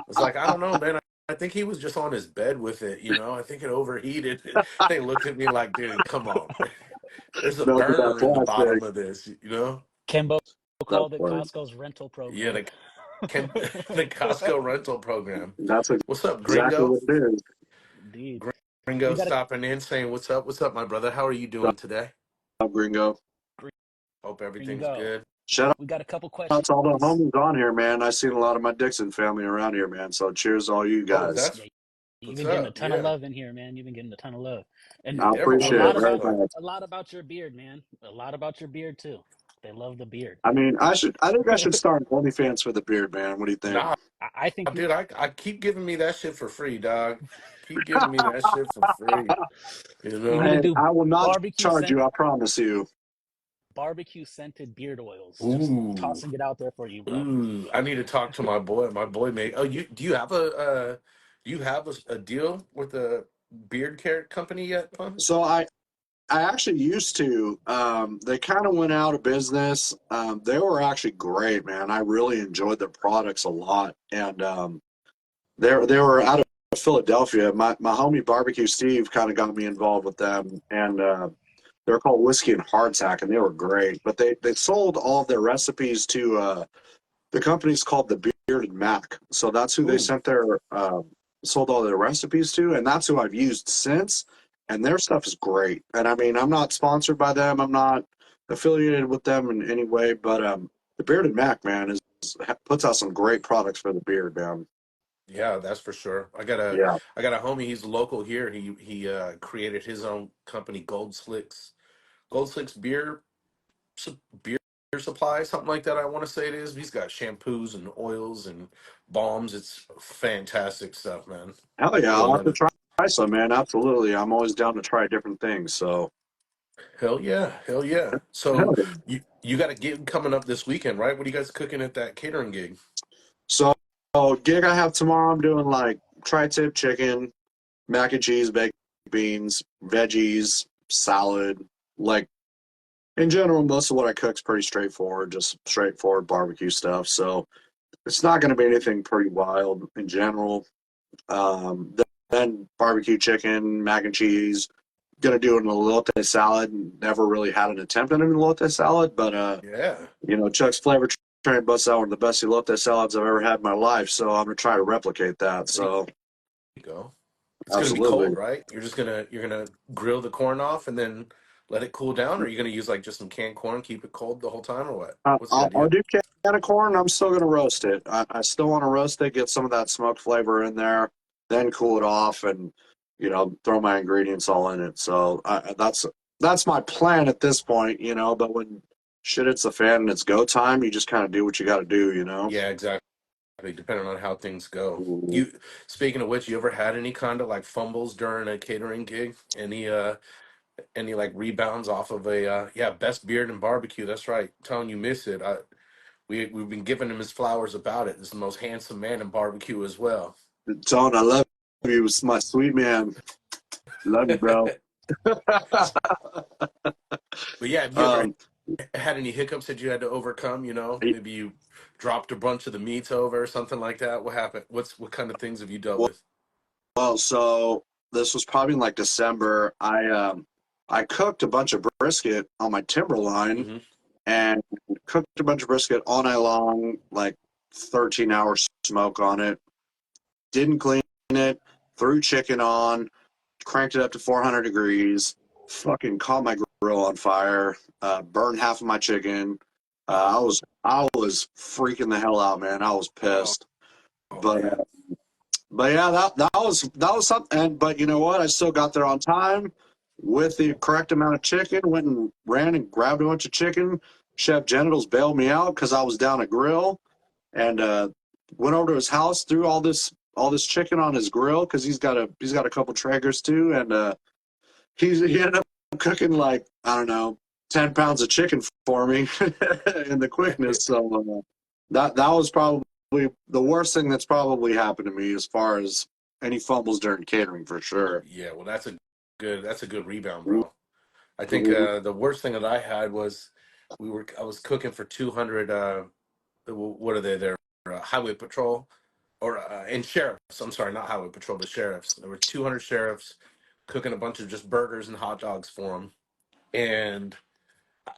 It's like, I don't know, man. I think he was just on his bed with it, you know. I think it overheated. They looked at me like, dude, come on. There's a Melted that burner in the bottom plastic. of this, you know? Kimbo That's called it funny. Costco's rental Yeah, program. the Costco rental program. That's What's up, exactly Gringo? what it is. Indeed. Gringo We got a stopping in, saying, what's up, my brother? How are you doing today? Up, Gringo. Hope everything's Gringo. good. Shout We got a couple out questions. to all the homies on here, man. I seen a lot of my Dixon family around here, man. So cheers to all you Oh, guys. that's Yeah, you've what's been getting a up. ton of Yeah. love in here, man. You've been getting a ton of love, and I a appreciate Everyone it lot loves very about Pun. much. a lot about your beard, man. A lot about your beard too. They love the beard. I mean, I think I should start an OnlyFans for the beard, man. What do you think? Nah, I think you dude, I keep giving me that shit for free, dog. Keep giving me that shit for free. You we need to know? Hey, do I will not barbecue charge you. scented I promise you. beard oils. Just Ooh. tossing it out there for you, bro. Ooh. I need to talk to my boy. My boy made do you have a deal with a beard care company yet, Pun? So I actually used to. They kind of went out of business. They were actually great, man. I really enjoyed their products a lot, and they were out of Philadelphia. My homie Barbecue Steve kind of got me involved with them, and they're called Whiskey and Hardtack, and they were great. But they sold all of their recipes to the company's called the Bearded Mac. So that's who they Ooh. sent their sold all their recipes to, and that's who I've used since. And their stuff is great. And I mean, I'm not sponsored by them. I'm not affiliated with them in any way. But the Bearded Mac, man, puts out some great products for the beard, man. Yeah, that's for sure. Yeah. I got a homie, he's local here. He created his own company, Gold Slicks beer supply, something like that. I want to say it is. He's got shampoos and oils and balms. It's fantastic stuff, man. Hell yeah. You'll I'll have love to it. try some, man. Absolutely. I'm always down to try different things. So, Hell yeah, hell yeah. So hell yeah. you got a gig coming up this weekend, right? What are you guys cooking at that catering gig? So, gig I have tomorrow, I'm doing like tri-tip chicken, mac and cheese, baked beans, veggies, salad. Like in general, most of what I cook's pretty straightforward, just straightforward barbecue stuff. So it's not going to be anything pretty wild in general. Then barbecue chicken, mac and cheese. Gonna do an elote salad. Never really had an attempt at an elote salad, but Yeah, Chuck's Flavor Train busts out one of the best elote salads I've ever had in my life. So I'm gonna try to replicate that. there So you go. It's gonna be absolutely. cold, right? You're gonna grill the corn off and then let it cool down, or are you gonna use like just some canned corn, keep it cold the whole time, or what? What's the I'll idea? do can of corn. I'm still going to roast it. I still want to roast it, get some of that smoke flavor in there, then cool it off, and throw my ingredients all in it. So that's my plan at this point. But when shit hits the fan and it's go time, you just kind of do what you got to do. Yeah, exactly. Depending on how things go. Mhm. You speaking of which, you ever had any kind of like fumbles during a catering gig? Any like rebounds off of a best beard and barbecue? That's right. Telling you miss it. We've been giving him his flowers about it. This is the most handsome man in barbecue as well. Tone, I love you. It's my sweet man. Love you, bro. But yeah, have you ever um, had any hiccups that you had to overcome? Maybe you dropped a bunch of the meats over or something like that. What happened? What kind of things have you dealt with? well, so this was probably in like December. I cooked a bunch of brisket on my timberline Hmm. and cooked a bunch of brisket all night long, like 13-hour smoke on it. Didn't clean it, threw chicken on, cranked it up to 400 degrees, fucking caught my grill on fire, burned half of my chicken. Oh, I was freaking the hell out, man. I was oh, pissed. oh But man. but yeah, that was something. But you know what? I still got there on time with the correct amount of chicken. Went and ran and grabbed a bunch of chicken. Chef Genitals bailed me out because I was down a grill, and went over to his house, threw all this chicken on his grill because he's got a couple Traegers too, and he ended up cooking like I don't know 10 pounds of chicken for me in the quickness. So that was probably the worst thing that's probably happened to me as far as any fumbles during catering for sure. Yeah, well, that's a good rebound, bro. I think the worst thing that I had was I was cooking for 200. What are they? They're highway patrol or and sheriffs. I'm sorry, not highway patrol, but sheriffs. There were 200 sheriffs cooking a bunch of just burgers and hot dogs for them, and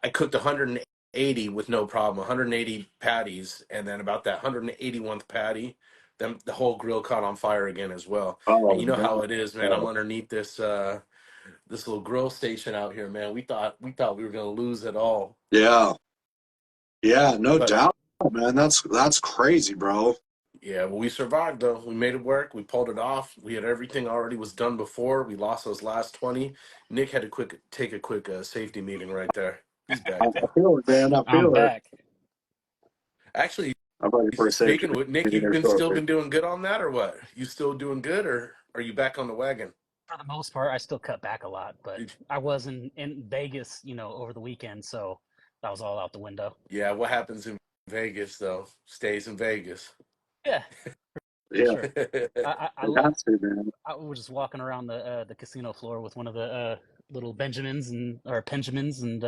I cooked 180 with no problem. 180 patties, and then about that 181th patty, then the whole grill caught on fire again as well. And Oh, you know how no. it is, man. I'm underneath this little grill station out here, man. We thought we were gonna lose it all, Yeah. Yeah, no but doubt, man. That's crazy, bro. yeah, well, we survived though. We made it work. We pulled it off. We had everything already was done before. We lost those last 20. Nick had to take a quick safety meeting right there. He's I back though. feel it, man. I I'm feel it. back. Actually, I'm ready for a safety speaking with Nick, meeting you've here been still shortly. been doing good on that, or what? You still doing good, or are you back on the wagon? For the most part, I still cut back a lot, but I was in Vegas, over the weekend, so that was all out the window. Yeah, what happens in Vegas though stays in Vegas. Yeah, for Yeah, sure. I it love. has to, man. I was just walking around the casino floor with one of the little Benjamins or Benjamins, and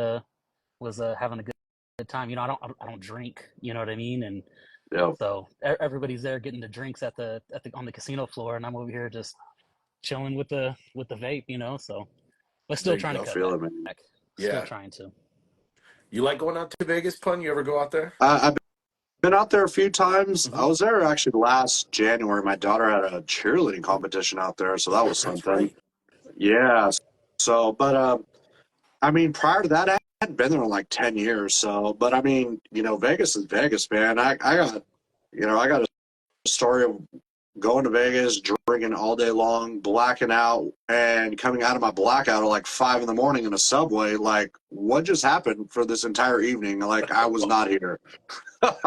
was having a good time. I don't drink. You know what I mean? And Yeah, so everybody's there getting the drinks at the on the casino floor, and I'm over here just chilling with the vape. So, but still There you trying to I go. cut feel it, man. back. Still Yeah, trying to. you like going out to Vegas, Pun? You ever go out there? I've been out there a few times. I Hmm. was there actually last January. My daughter had a cheerleading competition out there, so that was That's something. right. Yeah. So, but I mean, prior to that, I hadn't been there in like 10 years. So, but I mean, Vegas is Vegas, man. I got a story of going to Vegas, drinking all day long, blacking out, and coming out of my blackout at like 5 in the morning in a subway. Like, what just happened for this entire evening? Like, I was not here.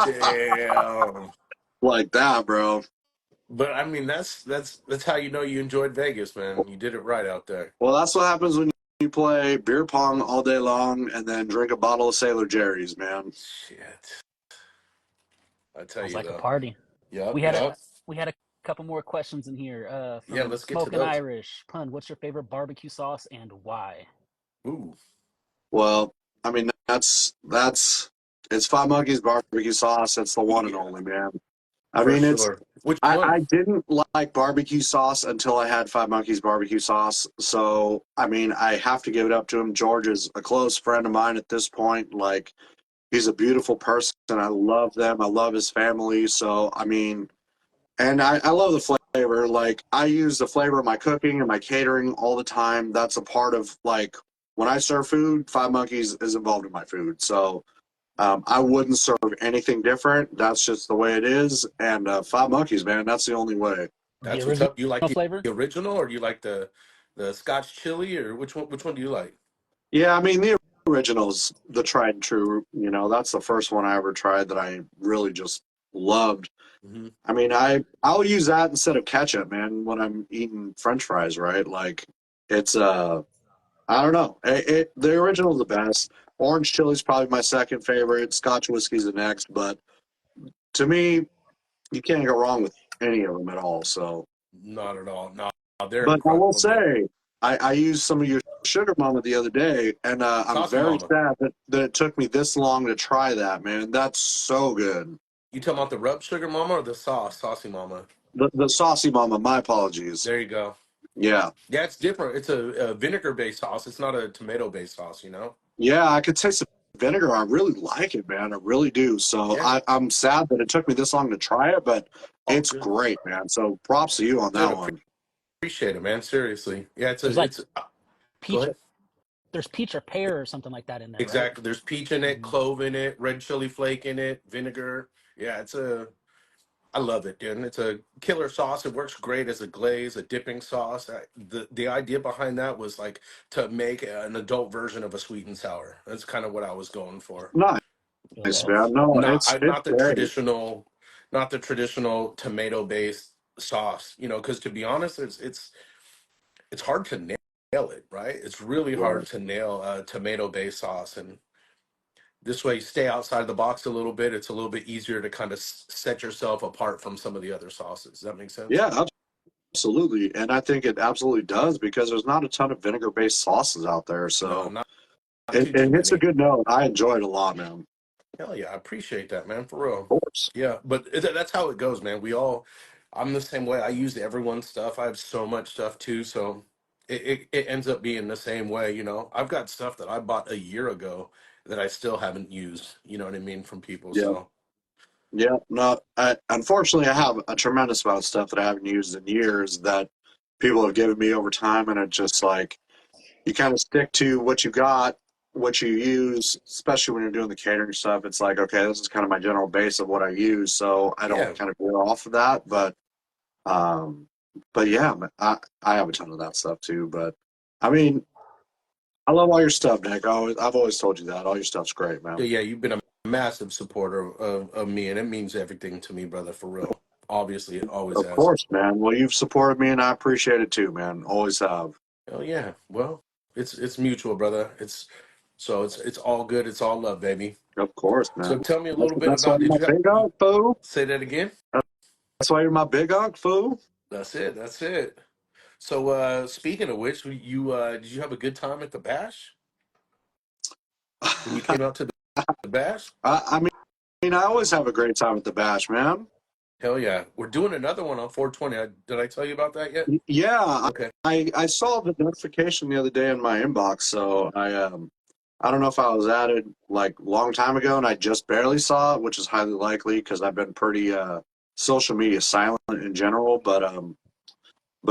Damn. Like that, bro. But I mean, that's how you know you enjoyed Vegas, man. You did it right out there. Well, that's what happens when you play beer pong all day long and then drink a bottle of Sailor Jerry's, man. Shit, I tell Sounds you like a though. party. We Yep, had a yep. we had a couple more questions in here. Yeah, From let's get to Smoking those. Irish. Pun, what's your favorite barbecue sauce and why? Ooh, Well, I mean, it's Five Monkeys barbecue sauce. It's the one and yeah, only, man. I for mean, it's sure. Which I one? didn't like barbecue sauce until I had Five Monkeys barbecue sauce. So, I mean, I have to give it up to him. George is a close friend of mine at this point. Like, he's a beautiful person. I love them. I love his family. So, I mean, and I love the flavor. Like, I use the flavor of my cooking and my catering all the time. That's a part of, like, when I serve food, Five Monkeys is involved in my food. So, I wouldn't serve anything different. That's just the way it is. And Five Monkeys, man, that's the only way. The That's what's original up. You like flavor? the original, or do you like the Scotch chili, or which one? Which one do you like? Yeah, I mean, the original's the tried and true. That's the first one I ever tried that I really just loved. Hmm. I mean, I'll use that instead of ketchup, man, when I'm eating French fries, right? Like, it's I don't know. The original's the best. Orange chili's probably my second favorite. Scotch whiskey's the next, but to me, you can't go wrong with any of them at all. So, Not at all. No, they're but I will incredible, man. say, I used some of your sugar mama the other day, and I'm Saucy very Mama. sad that it took me this long to try that, man. That's so good. You talking about the rub sugar mama or the saucy mama? The saucy mama, my apologies. There you go. Yeah. Yeah, it's different. It's a vinegar-based sauce. It's not a tomato-based sauce, you know? Yeah, I could taste the vinegar. I really like it, man. I really do. So Yeah, I'm sad that it took me this long to try it, but all it's good. great, man. So props to you on Good. that one. Appreciate it, man. Seriously. Yeah, There's like go peach. ahead. There's peach or pear or something like that in there, right? Exactly. There's peach in it, Hmm. clove in it, red chili flake in it, vinegar. Yeah, I love it, dude. And it's a killer sauce. It works great as a glaze, a dipping sauce. The idea behind that was like to make an adult version of a sweet and sour. That's kind of what I was going for. Nice, Okay. man. No, it's Not the great. traditional, not the traditional tomato based sauce. Because to be honest, it's hard to nail it, right? It's really Right. hard to nail a tomato based sauce, and This way, stay outside the box a little bit. It's a little bit easier to kind of set yourself apart from some of the other sauces. Does that make sense? Yeah, absolutely. And I think it absolutely does because there's not a ton of vinegar-based sauces out there. No, So not too it hits a many. good note. I enjoy it a lot, man. Hell yeah, I appreciate that, man, for real. Of course. Yeah, but that's how it goes, man. I'm the same way. I use everyone's stuff. I have so much stuff too, so it ends up being the same way, you know. I've got stuff that I bought a year ago that I still haven't used, you know what I mean, from people. Yeah. So Yeah. No, unfortunately, I have a tremendous amount of stuff that I haven't used in years that people have given me over time. And it's just like, you kind of stick to what you got, what you use, especially when you're doing the catering stuff. It's like, okay, this is kind of my general base of what I use. So I don't yeah, kind of veer off of that. Um, but yeah, I have a ton of that stuff too. But I mean, I love all your stuff, Nick. I've always told you that. All your stuff's great, man. yeah, you've been a massive supporter of me, and it means everything to me, brother, for real. Obviously, it always Of has. course, man. Well, you've supported me, and I appreciate it too, man. Always have. Oh yeah. Well, it's mutual, brother. It's all good. It's all love, baby. Of course, So man. tell me a That's, little bit that's why about, you're did my you have big unk, fool. say that again? That's why you're my big unk, fool. That's it. That's it. So speaking of which, you did you have a good time at the bash when you came out to the bash? I mean, I always have a great time at the bash, man. Hell yeah. We're doing another one on 420. Did I tell you about that yet? Yeah, Okay. I saw the notification the other day in my inbox, so I don't know if I was added like a long time ago and I just barely saw it, which is highly likely because I've been pretty social media silent in general. But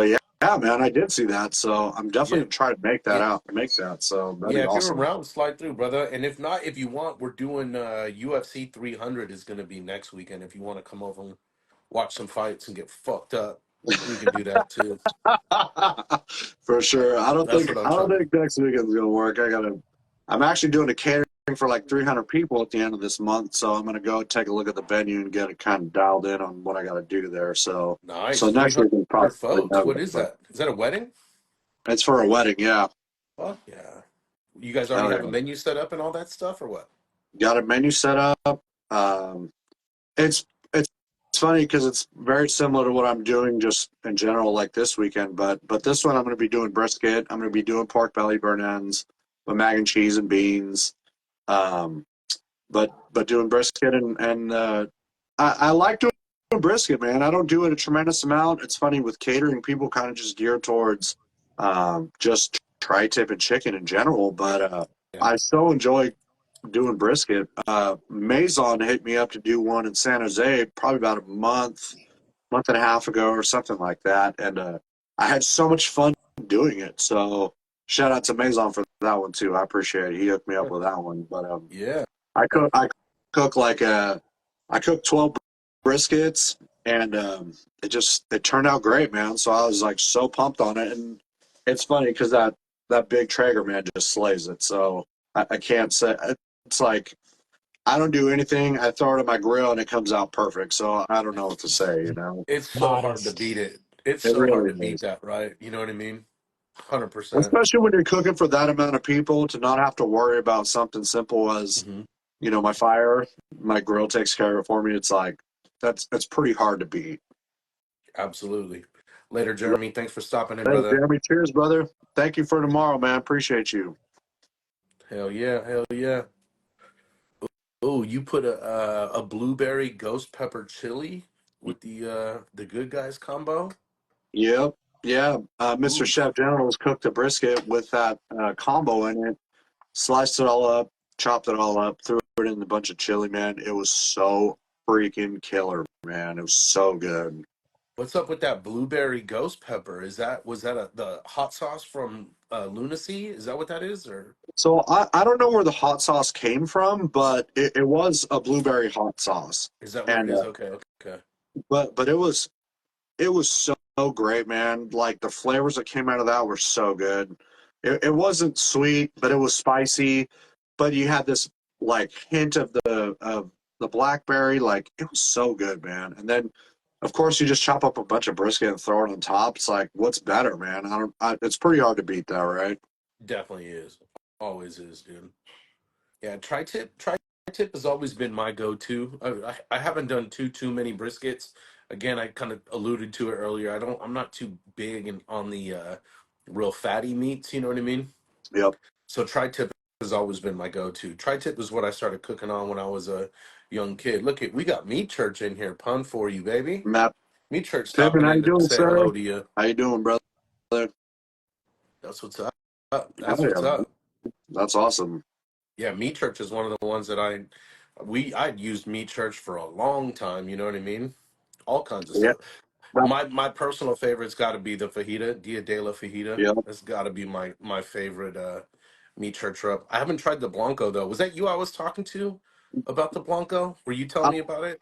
yeah, man, I did see that, so I'm definitely Yeah. gonna try to make that Yeah. out, make that. So that'd Yeah, be if you're awesome. around, slide through, brother. And if not, if you want, we're doing UFC 300 is going to be next weekend. If you want to come over and watch some fights and get fucked up, we can do that too. For sure. That's what I I'm don't trying to. think next weekend's gonna work. I'm actually doing a catering for like 300 people at the end of this month, so I'm gonna go take a look at the venue and get it kind of dialed in on what I got to do there. So Nice, next week we'll 300 probably folks. have What it, is but that? Is that a wedding? it's for a wedding. Yeah, Fuck yeah. You guys already hell have a yeah. menu set up and all that stuff, or what? Got a menu set up. Um, it's funny because it's very similar to what I'm doing just in general, like this weekend. But this one I'm going to be doing brisket. I'm going to be doing pork belly burn ends with mac and cheese and beans. Um, but doing brisket and I like doing brisket, man. I don't do it a tremendous amount. It's funny with catering, people kind of just gear towards just tri-tip and chicken in general. But Yeah. I so enjoy doing brisket. Maison hit me up to do one in San Jose probably about a month and a half ago or something like that, and I had so much fun doing it. So shout out to Maison for that one too. I appreciate it. He hooked me up with that one. But Yeah. I cook like I cooked 12 briskets and it turned out great, man. So I was like so pumped on it, and it's funny because that big Traeger man just slays it. So I can't say it's like I don't do anything. I throw it on my grill and it comes out perfect. So I don't know what to say, you know. It's so hard to Modest. beat it. It's It so hard really to beat is. that, right? You know what I mean? 100%. Especially when you're cooking for that amount of people to not have to worry about something simple as, Hmm. my fire, my grill takes care of it for me. It's like that's pretty hard to beat. Absolutely. Later, Jeremy. Thanks for stopping in, Hey, brother. Jeremy, cheers, brother. Thank you for tomorrow, man. Appreciate you. Hell yeah. Hell yeah. Oh, you put a blueberry ghost pepper chili with the good guys combo. Yep. Yeah. Mr. Oof. Chef General's cooked a brisket with that combo in it, sliced it all up, chopped it all up, threw it in a bunch of chili, man. It was so freaking killer, man. It was so good. What's up with that blueberry ghost pepper? Was that the hot sauce from Lunacy? Is that what that is, or So I don't know where the hot sauce came from, but it was a blueberry hot sauce. is that what it And is? Okay, okay. but it was so great, man. Like the flavors that came out of that were so good. It wasn't sweet, but it was spicy. But you had this like hint of the blackberry. Like it was so good, man. And then, of course, you just chop up a bunch of brisket and throw it on top. It's like, what's better, man? It's pretty hard to beat that, right? Definitely is. Always is, dude. Yeah, tip has always been my go-to. I haven't done too many briskets. Again, I kind of alluded to it earlier. I'm not too big on the real fatty meats. You know what I mean? Yep. So tri-tip has always been my go-to. Tri-tip is what I started cooking on when I was a young kid. Look at we got Meat Church in here, pun for you, baby. Matt Meat Church Pittman, stopping how you in to doing, say sir? hello to you. How you doing, brother? That's what's up. Hell That's yeah, what's man. up. That's awesome. Yeah, Meat Church is one of the ones that I'd used Meat Church for a long time. You know what I mean? All kinds of Yeah. stuff. My personal favorite's got to be the fajita, Dia de la Fajita. Yep. That's got to be my favorite meat church rub. I haven't tried the Blanco though. Was that you I was talking to about the Blanco? Were you telling I, me about it?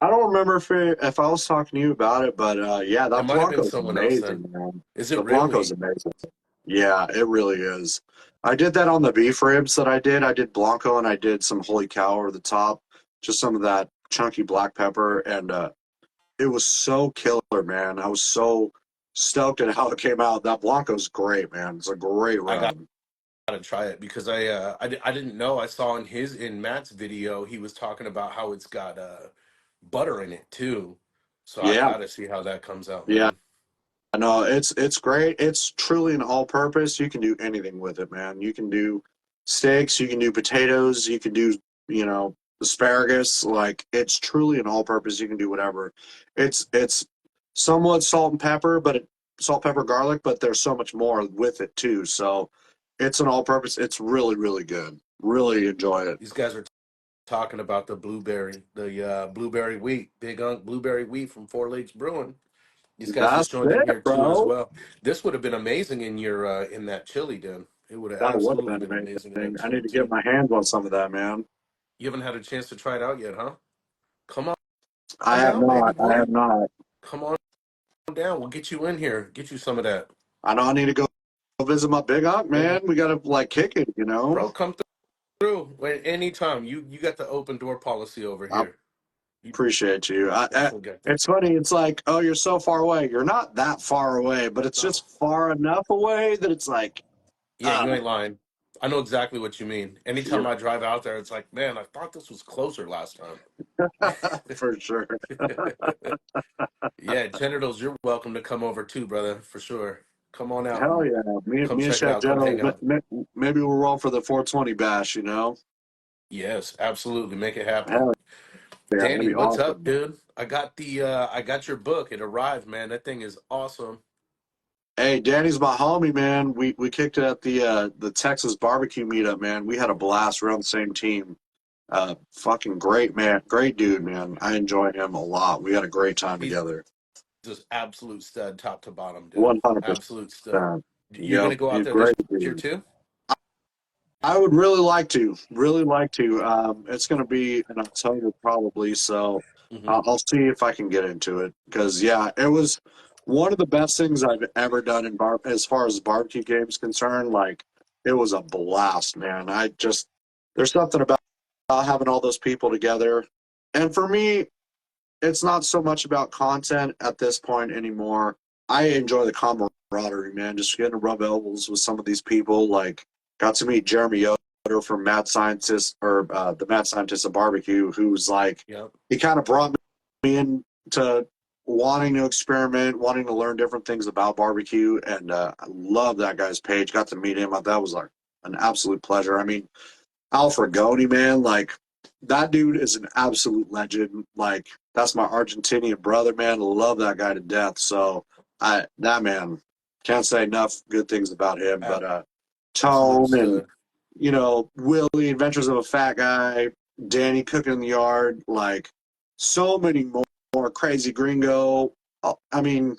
I don't remember if I was talking to you about it, but yeah, It that might have been Blanco's someone else then. amazing, man. Is it The Blanco's really? amazing. Yeah, it really is. I did that on the beef ribs that I did. I did Blanco and I did some holy cow over the top, just some of that chunky black pepper, and it was so killer, man. I was so stoked at how it came out. That Blanco's great, man. It's a great I rub. gotta try it because I didn't know. I saw in Matt's video he was talking about how it's got butter in it too. So I Yeah, gotta see how that comes out, yeah. man. No, it's great. It's truly an all-purpose. You can do anything with it, man. You can do steaks, you can do potatoes, you can do, you know, asparagus. Like it's truly an all-purpose. You can do whatever. It's somewhat salt and pepper, but salt, pepper, garlic, but there's so much more with it too. So it's an all-purpose. It's really, really good. Really enjoy it. These guys are talking about the blueberry wheat, Big Unk blueberry wheat from Four Lakes Brewing. These guys That's just joined in it, here too as bro. well. This would have been amazing in your in that chili, dude. It would have That would have absolutely been been amazing in that amazing. I need chili to get too. my hands on some of that, man. You haven't had a chance to try it out yet, huh? Come I on have down, baby not. I boy. have not. Come on down. We'll get you in here. Get you some of that, I know I need to go visit my big aunt, man. We gotta like kick it, you know. bro. Come through when anytime. You got the open door policy over I here. You appreciate you. definitely got that. It's funny. It's like, oh, you're so far away. You're not that far away, but it's No. just far enough away that it's like, Yeah, uh, you ain't lying. I know exactly what you mean. yeah, Anytime I drive out there, it's like, man, I thought this was closer last time. for sure. Yeah, genitals, you're welcome to come over too, brother, for sure. Come on out Hell and yeah. Me, come me and check it Chef out. Come General, hang out. maybe we'll roll for the 420 bash, you know. Yes, absolutely. Make it happen. Hell yeah, that'd Danny, be what's up, awesome. dude? I got your book. It arrived, man. That thing is awesome. Hey, Danny's my homie, man. We kicked it at the Texas barbecue meetup, man. We had a blast. We're on the same team. Fucking great, man. Great dude, man. I enjoy him a lot. We had a great time He's together. just absolute stud, top to bottom, dude. 100%. Absolute stud. You're Yep, gonna go out he's there this great, year dude. too? I would really like to. Really like to. It's going to be in October probably, so Hmm. I'll see if I can get into it. Because yeah, it was one of the best things I've ever done in as far as barbecue games concerned. Like it was a blast, man. I just there's something about having all those people together, and for me, it's not so much about content at this point anymore. I enjoy the camaraderie, man. Just getting to rub elbows with some of these people. Like, got to meet Jeremy Yoder from Mad Scientist or the Mad Scientist of Barbecue, who's like, Yep. he kind of brought me into wanting to experiment, wanting to learn different things about barbecue. And I love that guy's page. Got to meet him. That was like an absolute pleasure. I mean, Alfregoni, man, like that dude is an absolute legend. Like that's my Argentinian brother, man. Love that guy to death. So that man can't say enough good things about him. But Absolute Tone and stud. Willie, Adventures of a Fat Guy, Danny cooking in the yard, like so many more crazy gringo. I mean,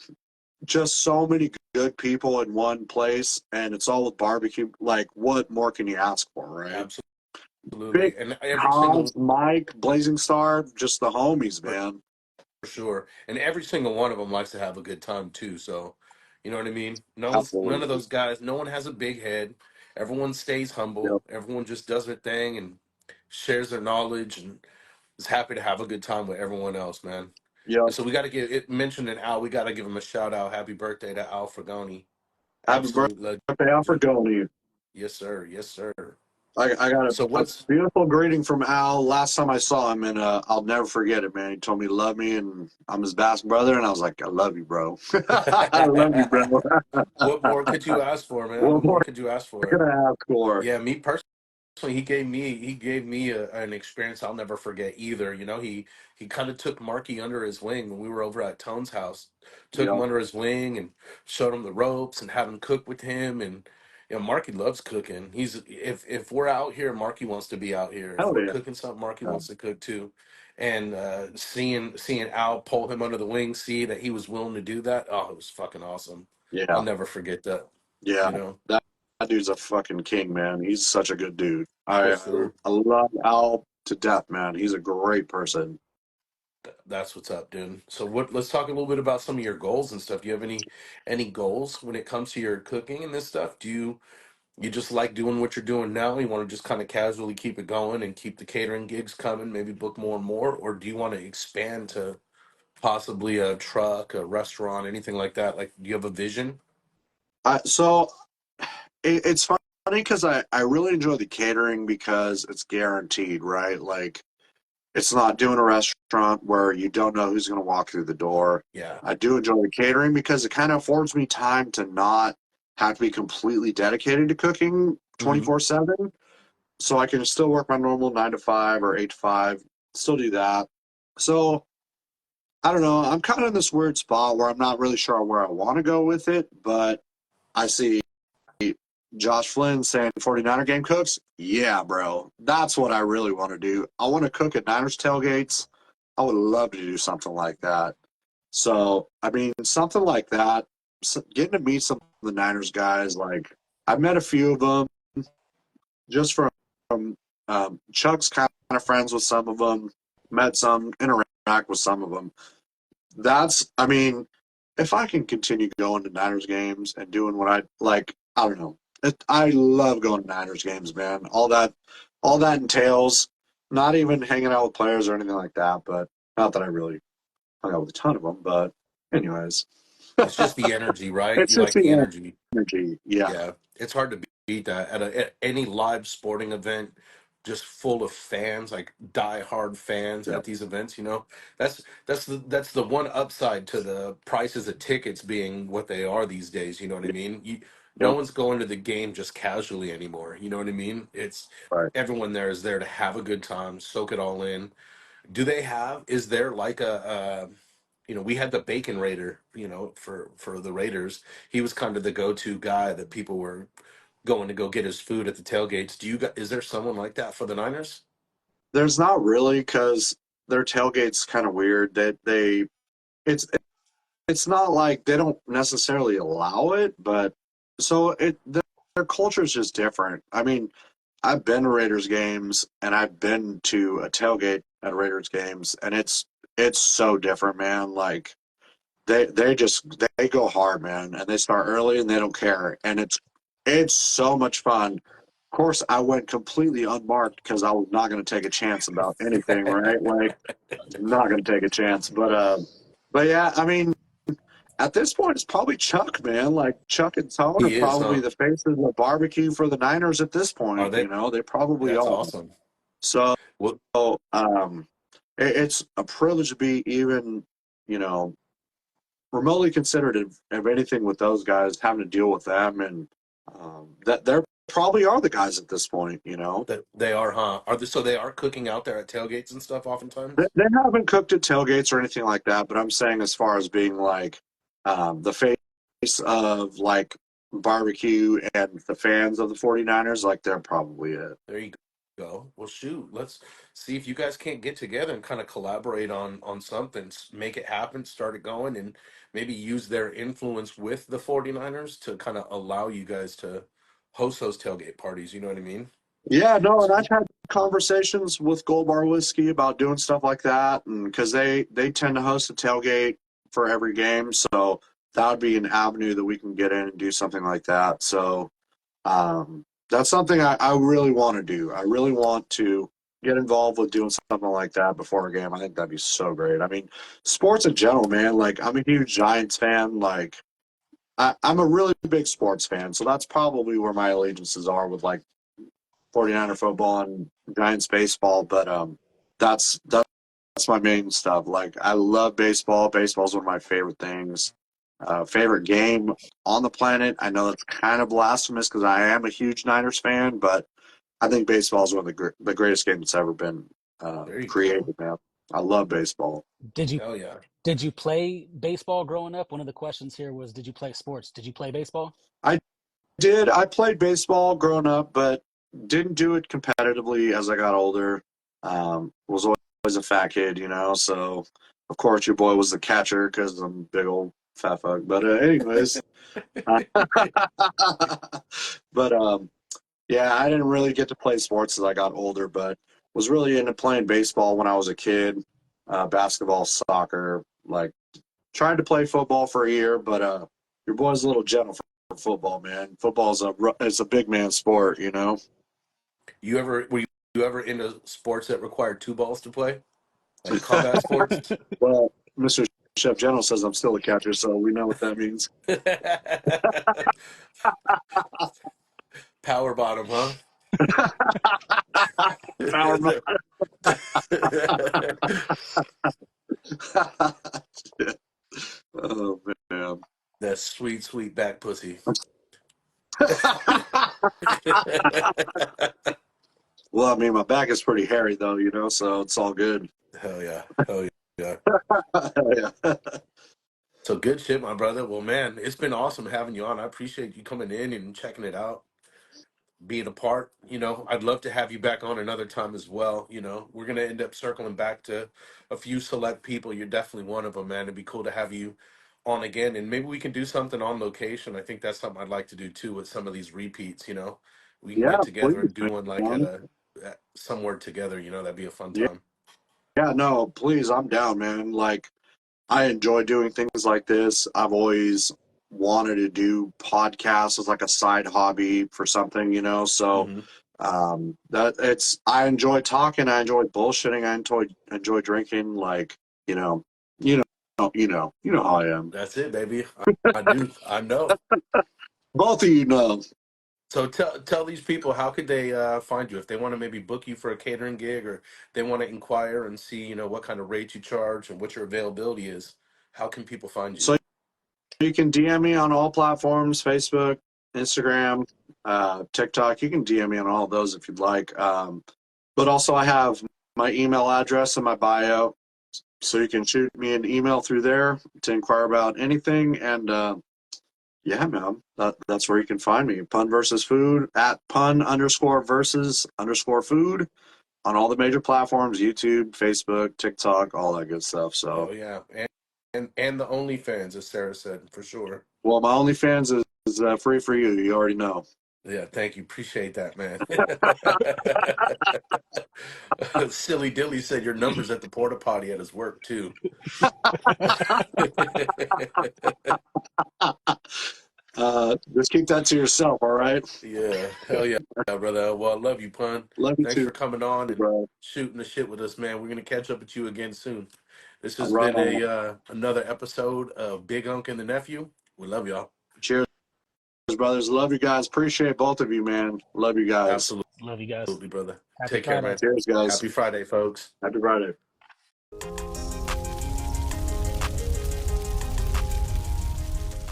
just so many good people in one place, and it's all with barbecue. Like, what more can you ask for, right? Big Absolutely. And every Hans, single Mike, Blazing Star, just the homies, man. For sure. And every single one of them likes to have a good time too. So, you know what I mean? None of Absolutely. those guys, no one has a big head. Everyone stays humble. Yep. Everyone just does their thing and shares their knowledge and is happy to have a good time with everyone else, man. Yep. And so we got to give it mentioned in Al. We got to give him a shout out. Happy birthday to Al Fragoni. Happy Absolute birthday, Alfred legend. Goni. Yes, sir. Yes, sir. I got So a what's beautiful greeting from Al last time I saw him, and I'll never forget it, man. He told me he loved me, and I'm his best brother, and I was like, I love you, bro. I love you, bro. what more could you ask for, man? What What more more could you ask could for? I ask for? Yeah, me personally. So he gave me an experience I'll never forget either. He kind of took Marky under his wing when we were over at Tone's house. Took him Yeah, under his wing and showed him the ropes and had him cook with him. And Marky loves cooking. If we're out here, Marky wants to be out here. If hell we're yeah. cooking something, Marky Yeah, wants to cook too. And seeing Al pull him under the wing, see that he was willing to do that. Oh, it was fucking awesome. I'll yeah. never forget that. Yeah. You know, That dude's a fucking king, man. He's such a good dude. for I sure. I love Al to death, man. He's a great person. That's what's up, dude. So let's talk a little bit about some of your goals and stuff. Do you have any goals when it comes to your cooking and this stuff? Do you just like doing what you're doing now? You want to just kind of casually keep it going and keep the catering gigs coming, maybe book more and more, or do you want to expand to possibly a truck, a restaurant, anything like that? Like, do you have a vision? So it's funny because I really enjoy the catering because it's guaranteed, right? Like it's not doing a restaurant where you don't know who's going to walk through the door. Yeah. I do enjoy the catering because it kind of affords me time to not have to be completely dedicated to cooking Hmm. 24/7. So I can still work my normal 9 to 5 or 8 to 5, still do that. So I don't know. I'm kind of in this weird spot where I'm not really sure where I want to go with it, but I see Josh Flynn saying 49er game cooks. Yeah, bro. That's what I really want to do. I want to cook at Niners tailgates. I would love to do something like that. So, I mean, something like that, getting to meet some of the Niners guys, like I've met a few of them just from Chuck's kind of friends with some of them, met some, interact with some of them. I mean, if I can continue going to Niners games and doing what I like, I don't know. I love going to Niners games, man. All that entails. Not even hanging out with players or anything like that, but not that I really hung out with a ton of them. But anyways, It's just the energy, right? it's You just like the the energy. energy. Yeah, Yeah, it's hard to beat that at any live sporting event, just full of fans, like die-hard fans yeah, at these events. That's the one upside to the prices of tickets being what they are these days. You know what I yeah, mean? No yep, one's going to the game just casually anymore. You know what I mean? It's right. everyone there is there to have a good time, soak it all in. Is there like we had the Bacon Raider, for the Raiders. He was kind of the go-to guy that people were going to go get his food at the tailgates. Is there someone like that for the Niners? There's not really because their tailgate's kind of weird. It's it's not like they don't necessarily allow it, but so their culture is just different. I mean, I've been to Raiders games and I've been to a tailgate at Raiders games, and it's so different, man. Like they go hard, man, and they start early and they don't care, and it's so much fun. Of course, I went completely unmarked because I was not going to take a chance about anything, right? Like, not going to take a chance, but yeah, I mean. At this point, it's probably Chuck, man. Like Chuck and Tone are He is, probably huh? the faces of barbecue for the Niners at this Are point. they? They probably That's are. awesome. So Well, um, it's a privilege to be even, you know, remotely considered of anything with those guys, having to deal with them, and that they're probably are the guys at this point. that they are, huh? So they are cooking out there at tailgates and stuff They, oftentimes? they haven't cooked at tailgates or anything like that, but I'm saying as far as being like the face of like barbecue and the fans of the 49ers, like they're probably it. There you go. Well, shoot, let's see if you guys can't get together and kind of collaborate on something, make it happen, start it going, and maybe use their influence with the 49ers to kind of allow you guys to host those tailgate parties. You know what I mean? Yeah, no, and I've had conversations with Gold Bar Whiskey about doing stuff like that, and because they tend to host a tailgate for every game, so that would be an avenue that we can get in and do something like that. So that's something I really want to do. I really want to get involved with doing something like that before a game. I think that'd be so great. I mean, sports in general, man. Like, I'm a huge Giants fan. Like, I'm a really big sports fan, so that's probably where my allegiances are with like 49er football and Giants baseball, but that's my main stuff. Like, I love baseball. Baseball's one of my favorite things. Favorite game on the planet. I know that's kind of blasphemous because I am a huge Niners fan, but I think baseball is one of the greatest games that's ever been There you created, go. man. I love baseball. Did you Hell yeah. did you play baseball growing up? One of the questions here was, did you play sports? Did you play baseball? I did. I played baseball growing up, but didn't do it competitively as I got older. Was always a fat kid, so of course your boy was the catcher because I'm a big old fat fuck. But anyways, but yeah, I didn't really get to play sports as I got older, but was really into playing baseball when I was a kid. Basketball, soccer, like tried to play football for a year, but your boy's a little gentle for football, man. Football is a big man sport, Were you ever into sports that required two balls to play? Like combat sports? Well, Mr. Chef General says I'm still a catcher, so we know what that means. Power bottom, huh? Power move. Oh man. That sweet, sweet back pussy. Well, I mean, my back is pretty hairy though, so it's all good. Hell yeah. Hell yeah. Yeah. So good shit, my brother. Well, man, it's been awesome having you on. I appreciate you coming in and checking it out, being a part. I'd love to have you back on another time as well. We're going to end up circling back to a few select people. You're definitely one of them, man. It'd be cool to have you on again. And maybe we can do something on location. I think that's something I'd like to do too with some of these repeats. We can Yeah, get together please, and do one like man. at somewhere together. That'd be a fun Yeah, time. yeah, no, please, I'm down, man. Like, I enjoy doing things like this. I've always wanted to do podcasts as like a side hobby for something, so Hmm. I enjoy talking, I enjoy bullshitting, I enjoy drinking, like, you know, you you know how I am. That's it, baby. I do. I know. Both of you know. So tell these people, how could they find you if they want to maybe book you for a catering gig, or they want to inquire and see what kind of rate you charge and what your availability is. How can people find you? So you can DM me on all platforms: Facebook, Instagram, TikTok. You can DM me on all of those if you'd like. But also, I have my email address in my bio, so you can shoot me an email through there to inquire about anything. And yeah, man, that's where you can find me. Pun versus food at pun_versus_food on all the major platforms: YouTube, Facebook, TikTok, all that good stuff. So, Hell yeah, and the OnlyFans, as Sarah said, for sure. well, my OnlyFans is free for you. You already know. Yeah, thank you. Appreciate that, man. Silly Dilly said your number's at the porta potty at his work too. Just keep that to yourself, all right? Yeah, hell yeah, brother. Well, I love you, Pun. Love you Thanks too, for coming on and bro. shooting the shit with us, man. We're gonna catch up with you again soon. This has Right been on. a another episode of Big Unc and the Nephew. We love y'all. Cheers, brothers. Love you guys. Appreciate both of you, man. Love you guys. Absolutely, Love you guys. brother. Happy Take care, Friday. man. Cheers, guys. Happy Friday, folks. Happy Friday.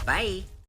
Bye.